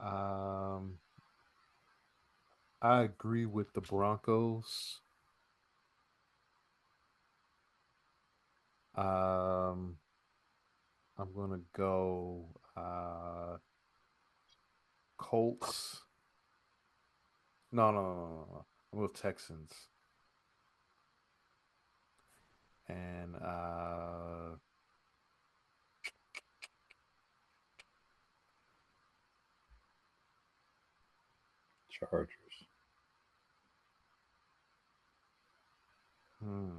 Speaker 1: Um, I agree with the Broncos. Um, I'm gonna go Colts. No, no, no, no, no, no. I'm gonna go Texans. And
Speaker 3: Chargers,
Speaker 1: hmm,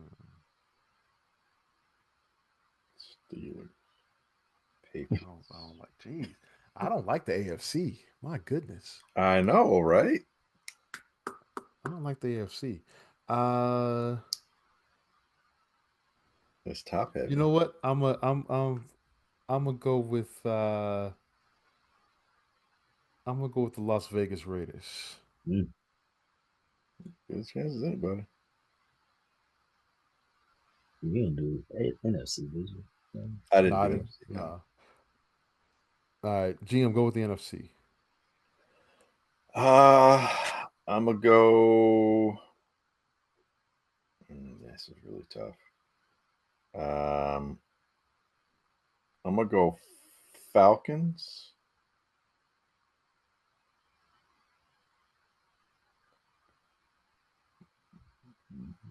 Speaker 3: Steelers,
Speaker 1: I
Speaker 3: Patriots.
Speaker 1: don't like. Geez, I don't like the AFC. My goodness,
Speaker 3: I know, right?
Speaker 1: I don't like the AFC. Uh,
Speaker 3: It's top
Speaker 1: you
Speaker 3: heavy.
Speaker 1: know what? I'm gonna go with I'm gonna go with the Las Vegas Raiders.
Speaker 2: Mm,
Speaker 3: Good chances, anybody.
Speaker 2: you didn't do NFC, did you?
Speaker 3: I
Speaker 1: No,
Speaker 3: didn't
Speaker 1: I
Speaker 3: do
Speaker 1: didn't.
Speaker 3: NFC. No.
Speaker 1: No. All right, GM, go with the NFC.
Speaker 3: Uh, I'm gonna go. This is really tough. Um, I'm gonna go Falcons,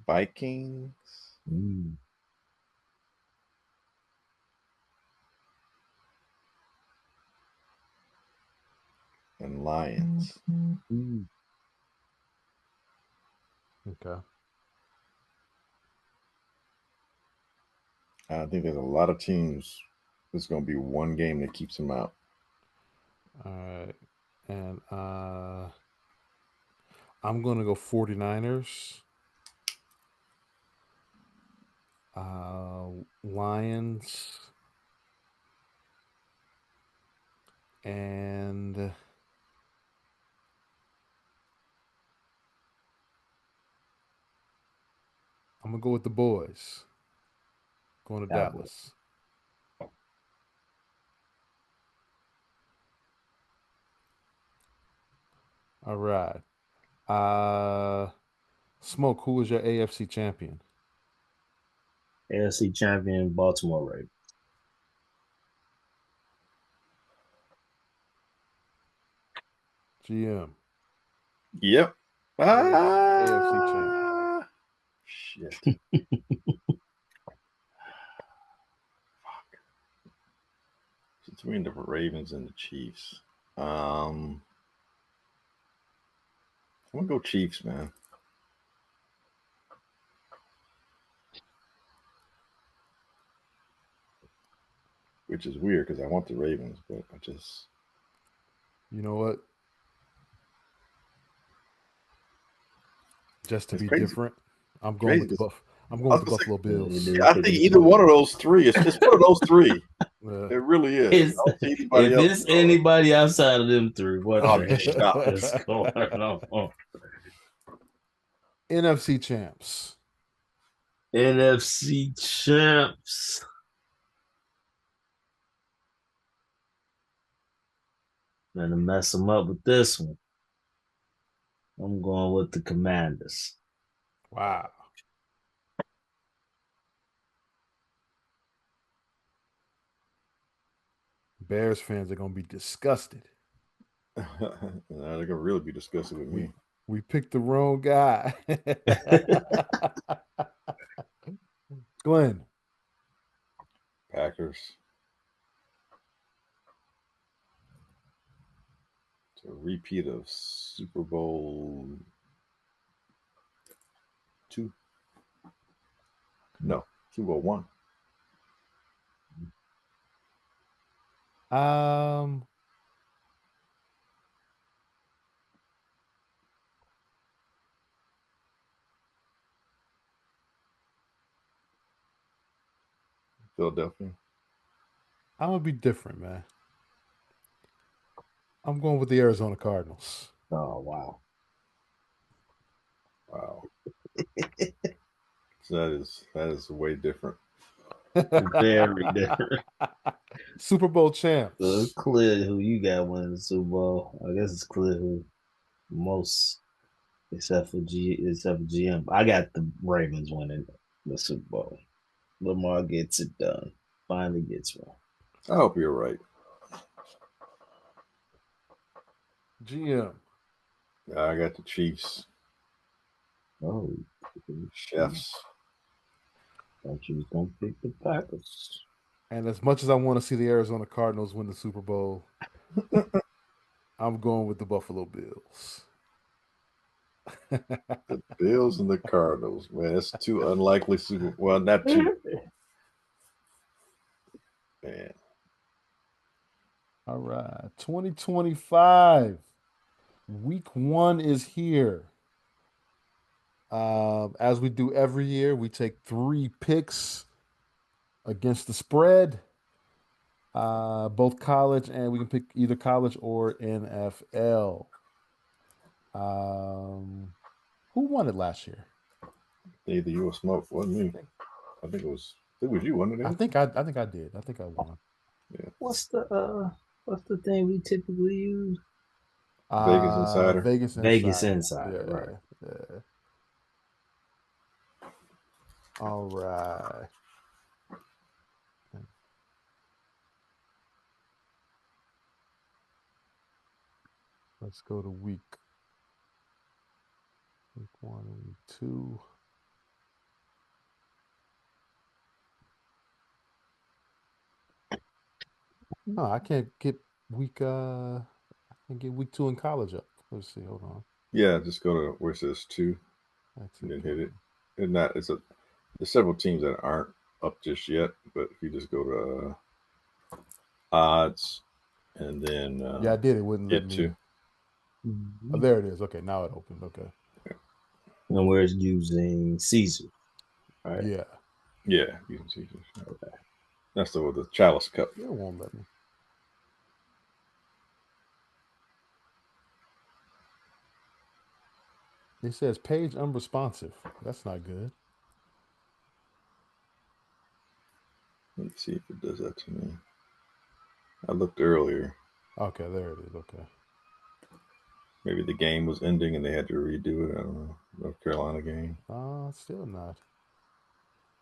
Speaker 3: Vikings,
Speaker 2: Mm,
Speaker 3: and Lions.
Speaker 2: mm.
Speaker 1: Okay.
Speaker 3: I think there's a lot of teams. There's going to be one game that keeps them out.
Speaker 1: All right. And I'm gonna go 49ers. Lions, and I'm gonna go with the boys. Going to
Speaker 2: Cowboys.
Speaker 1: Dallas. All right. Uh, Smoke. Who is your AFC champion?
Speaker 2: AFC champion Baltimore Ravens.
Speaker 1: GM.
Speaker 3: Yep.
Speaker 1: AFC champ.
Speaker 3: Shit. Between the Ravens and the Chiefs. Um, I'm gonna go Chiefs, man. Which is weird because I want the Ravens, but I just.
Speaker 1: You know what? Just to
Speaker 3: It's
Speaker 1: be
Speaker 3: crazy.
Speaker 1: different, I'm going
Speaker 3: Crazy.
Speaker 1: with the I'm going with the Buffalo Bills.
Speaker 3: Yeah, I think either one of those three. It's one of those three.
Speaker 1: Uh,
Speaker 3: It really is. I don't see anybody
Speaker 2: If
Speaker 3: else.
Speaker 2: it's anybody outside of them three, what
Speaker 3: I'll
Speaker 2: the
Speaker 3: be shocked.
Speaker 2: heck is going on?
Speaker 1: NFC champs.
Speaker 2: NFC champs. Gonna mess them up with this one. I'm going with the Commanders.
Speaker 1: Wow. Bears fans are going to be disgusted.
Speaker 3: They're gonna really be disgusted with me.
Speaker 1: We picked the wrong guy. Glenn.
Speaker 3: Packers. It's a repeat of Super Bowl 2. No, Super Bowl 1. Philadelphia.
Speaker 1: I'm going to be different, man. I'm going with the Arizona Cardinals.
Speaker 2: Oh, wow.
Speaker 3: Wow. So that is way different.
Speaker 2: Very different.
Speaker 1: Super Bowl champs.
Speaker 2: So it's clear who you got winning the Super Bowl. I guess it's clear who most, except for GM. I got the Ravens winning the Super Bowl. Lamar gets it done. Finally gets one.
Speaker 3: I hope you're right.
Speaker 1: GM.
Speaker 3: I got the Chiefs.
Speaker 2: Oh,
Speaker 3: Chefs.
Speaker 2: thought you was gonna pick the Packers.
Speaker 1: And as much as I want to see the Arizona Cardinals win the Super Bowl, I'm going with the Buffalo Bills.
Speaker 3: The Bills and the Cardinals, man. It's two unlikely Super. Well, not two. Man.
Speaker 1: All right. 2025. Week 1 is here. As we do every year, we take 3 picks against the spread. Both college, and we can pick either college or NFL. Who won it last year?
Speaker 3: Either you or Smoke, wasn't me. I think it was you, wasn't it?
Speaker 1: I think I did. I think I won.
Speaker 3: Yeah.
Speaker 2: What's the thing we typically use?
Speaker 3: Vegas Insider.
Speaker 1: Vegas Insider.
Speaker 2: Insider,
Speaker 1: Yeah,
Speaker 2: right.
Speaker 1: yeah. All right. Let's go to week 1 and week 2. No, I can't get week 2 in college up. Let's see. Hold on.
Speaker 3: Yeah, just go to where it says 2
Speaker 1: That's
Speaker 3: and then
Speaker 1: okay.
Speaker 3: hit it. There's several teams that aren't up just yet, but if you just go to odds and then
Speaker 1: Yeah, I did. It wouldn't let
Speaker 3: get
Speaker 1: me.
Speaker 3: 2.
Speaker 1: Oh, there it is. Okay, now it opened. Okay.
Speaker 2: And we're using Caesar, right?
Speaker 1: Yeah.
Speaker 3: Yeah, you can see. Okay. That's the Chalice Cup.
Speaker 1: It won't let me. It says page unresponsive. That's not good.
Speaker 3: Let's see if it does that to me. I looked earlier.
Speaker 1: Okay, there it is. Okay.
Speaker 3: Maybe the game was ending and they had to redo it. I don't know. North Carolina game.
Speaker 1: Still not.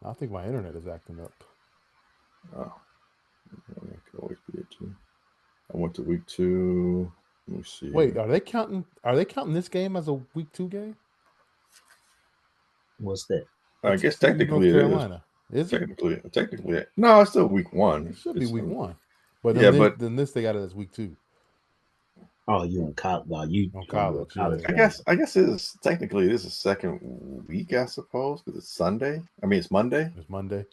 Speaker 1: I think my internet is acting up.
Speaker 3: Oh, that could always be it too. I went to week 2. Let me see.
Speaker 1: Wait, are they counting this game as a week 2 game?
Speaker 2: What's that?
Speaker 3: I guess technically it
Speaker 1: Carolina.
Speaker 3: Is it? Technically, no, it's still week 1.
Speaker 1: It should be week 1. But
Speaker 3: yeah,
Speaker 1: then this they got it as week 2.
Speaker 2: Oh, you in college? Well, you
Speaker 1: On
Speaker 2: gonna do a
Speaker 1: college,
Speaker 2: college
Speaker 1: yeah.
Speaker 2: game?
Speaker 3: I guess it is technically it is a second week, I suppose, because it's Sunday. I mean, it's Monday.
Speaker 1: It's Monday.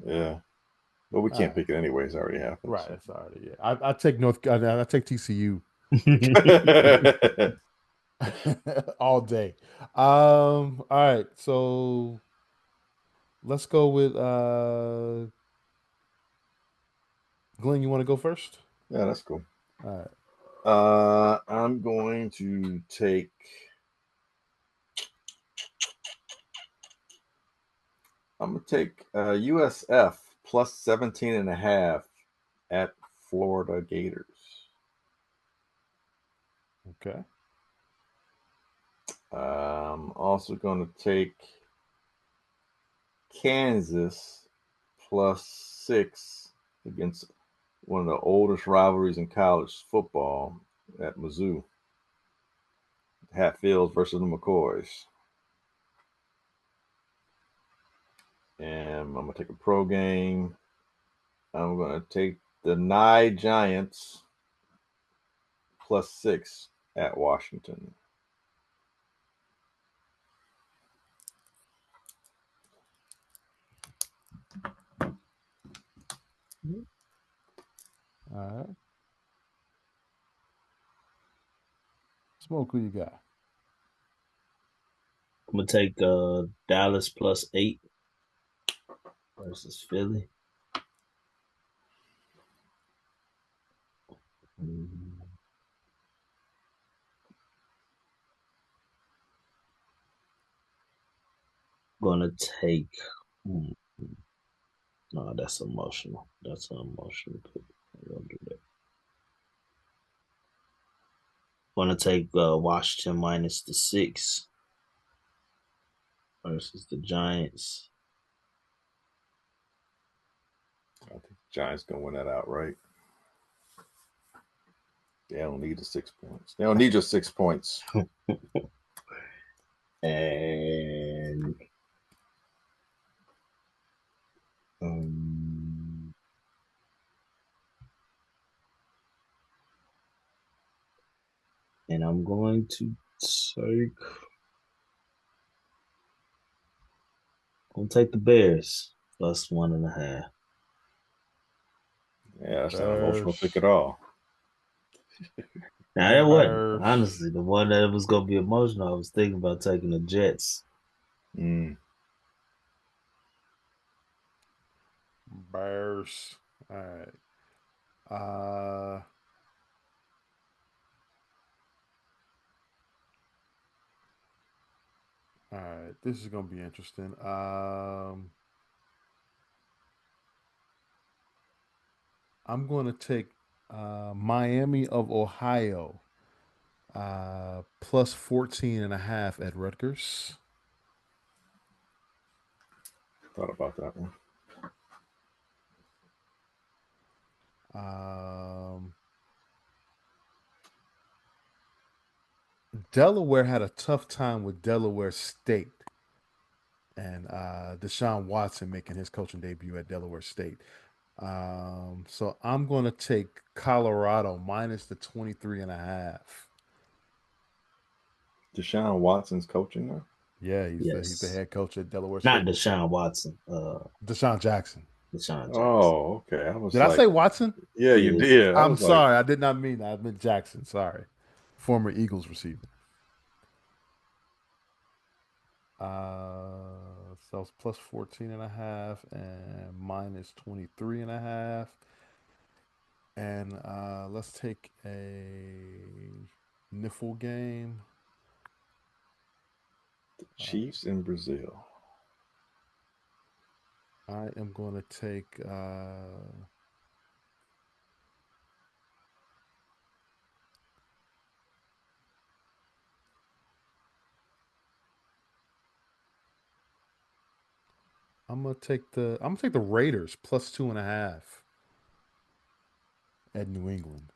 Speaker 3: Yeah, but we
Speaker 1: All
Speaker 3: can't
Speaker 1: right.
Speaker 3: pick it anyways. It already happened.
Speaker 1: Right. That's already, yeah. I take I take TCU
Speaker 3: So.
Speaker 1: all day. All right. So let's go with Glenn, you want to go first?
Speaker 3: Yeah, that's cool.
Speaker 1: All right.
Speaker 3: I'm going to take. I'm gonna take USF plus 17.5 at Florida Gators.
Speaker 1: Okay.
Speaker 3: I'm also going to take Kansas plus 6 against one of the oldest rivalries in college football at Mizzou. Hatfields versus the McCoys. And I'm going to take a pro game. I'm going to take the Nye Giants plus 6 at Washington.
Speaker 1: All right. Smoke, who you got?
Speaker 2: I'm gonna take Dallas plus 8 versus Philly. Mm, Gonna take. hmm, No, that's emotional. That's an emotional pick. I'm gonna do that. Gonna take Washington minus the 6 versus the Giants.
Speaker 3: I think the Giants going to win that outright. They don't need the 6 points. They don't need your 6 points.
Speaker 2: And um, I'm going to take. I'm gonna take the Bears plus 1.5.
Speaker 3: Yeah, that's not an emotional pick
Speaker 1: Bears.
Speaker 3: at all.
Speaker 2: Now that wasn't
Speaker 1: Bears.
Speaker 2: honestly the one that was gonna be emotional. I was thinking about taking the Jets.
Speaker 3: Mm.
Speaker 1: Bears. All right. Uh all right. This is gonna be interesting. I'm gonna take Miami of Ohio plus 14 and a half at Rutgers.
Speaker 3: Thought about that one.
Speaker 1: Um Delaware had a tough time with Delaware State and Deshaun Watson making his coaching debut at Delaware State. So I'm going to take Colorado minus the 23 and a half.
Speaker 3: Deshaun Watson's coaching now.
Speaker 1: Yeah, he's the
Speaker 2: Yes,
Speaker 1: head coach at Delaware
Speaker 2: not
Speaker 1: State.
Speaker 2: Deshaun Watson.
Speaker 1: Deshaun Jackson.
Speaker 2: Deshaun Jackson.
Speaker 3: Oh, okay. I was
Speaker 1: Did I
Speaker 3: like,
Speaker 1: say Watson?
Speaker 3: yeah, you
Speaker 2: Yeah,
Speaker 3: did. I
Speaker 1: I'm
Speaker 3: was like,
Speaker 1: sorry. I did not mean that. I meant Jackson. Sorry. Former Eagles receiver. So it's plus 14 and a half and minus 23 and a half. And let's take a Niffle game.
Speaker 3: the Chiefs in Brazil.
Speaker 1: I am going to take. I'm gonna take the Raiders plus 2.5 at New England.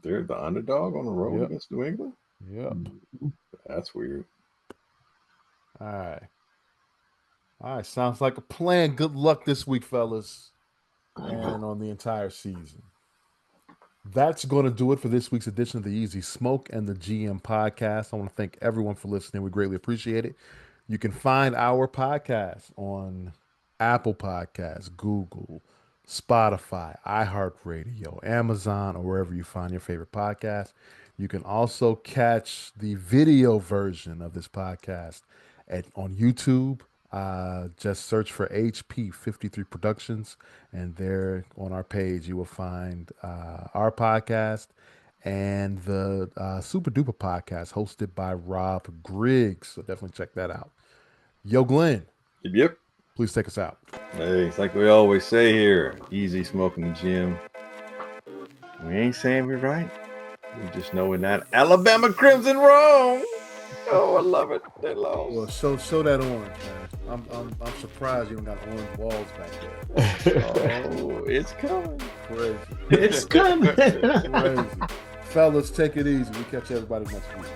Speaker 3: They're the underdog on the road
Speaker 1: Yep.
Speaker 3: against New England.
Speaker 1: Yep.
Speaker 3: That's weird.
Speaker 1: All right. All right. Sounds like a plan. Good luck this week, fellas. and on the entire season. That's going to do it for this week's edition of the Easy Smoke and the GM podcast. I want to thank everyone for listening. We greatly appreciate it. You can find our podcast on Apple Podcasts, Google, Spotify, iHeartRadio, Amazon, or wherever you find your favorite podcast. You can also catch the video version of this podcast on YouTube. Just search for HP53 Productions, and there on our page you will find our podcast and the Super Duper podcast hosted by Rob Griggs. So definitely check that out. Yo, Glenn.
Speaker 3: Yep.
Speaker 1: Please take us out.
Speaker 3: Hey, it's like we always say here, easy smoking the gym. We ain't saying we're right. We just know we're not Alabama Crimson wrong. Oh, I love it. They lost.
Speaker 1: Well, show that orange, man. I'm surprised you don't got orange walls back there.
Speaker 3: Oh, it's coming.
Speaker 1: Crazy.
Speaker 2: It's coming.
Speaker 1: Crazy. Fellas, take it easy. We catch everybody next week.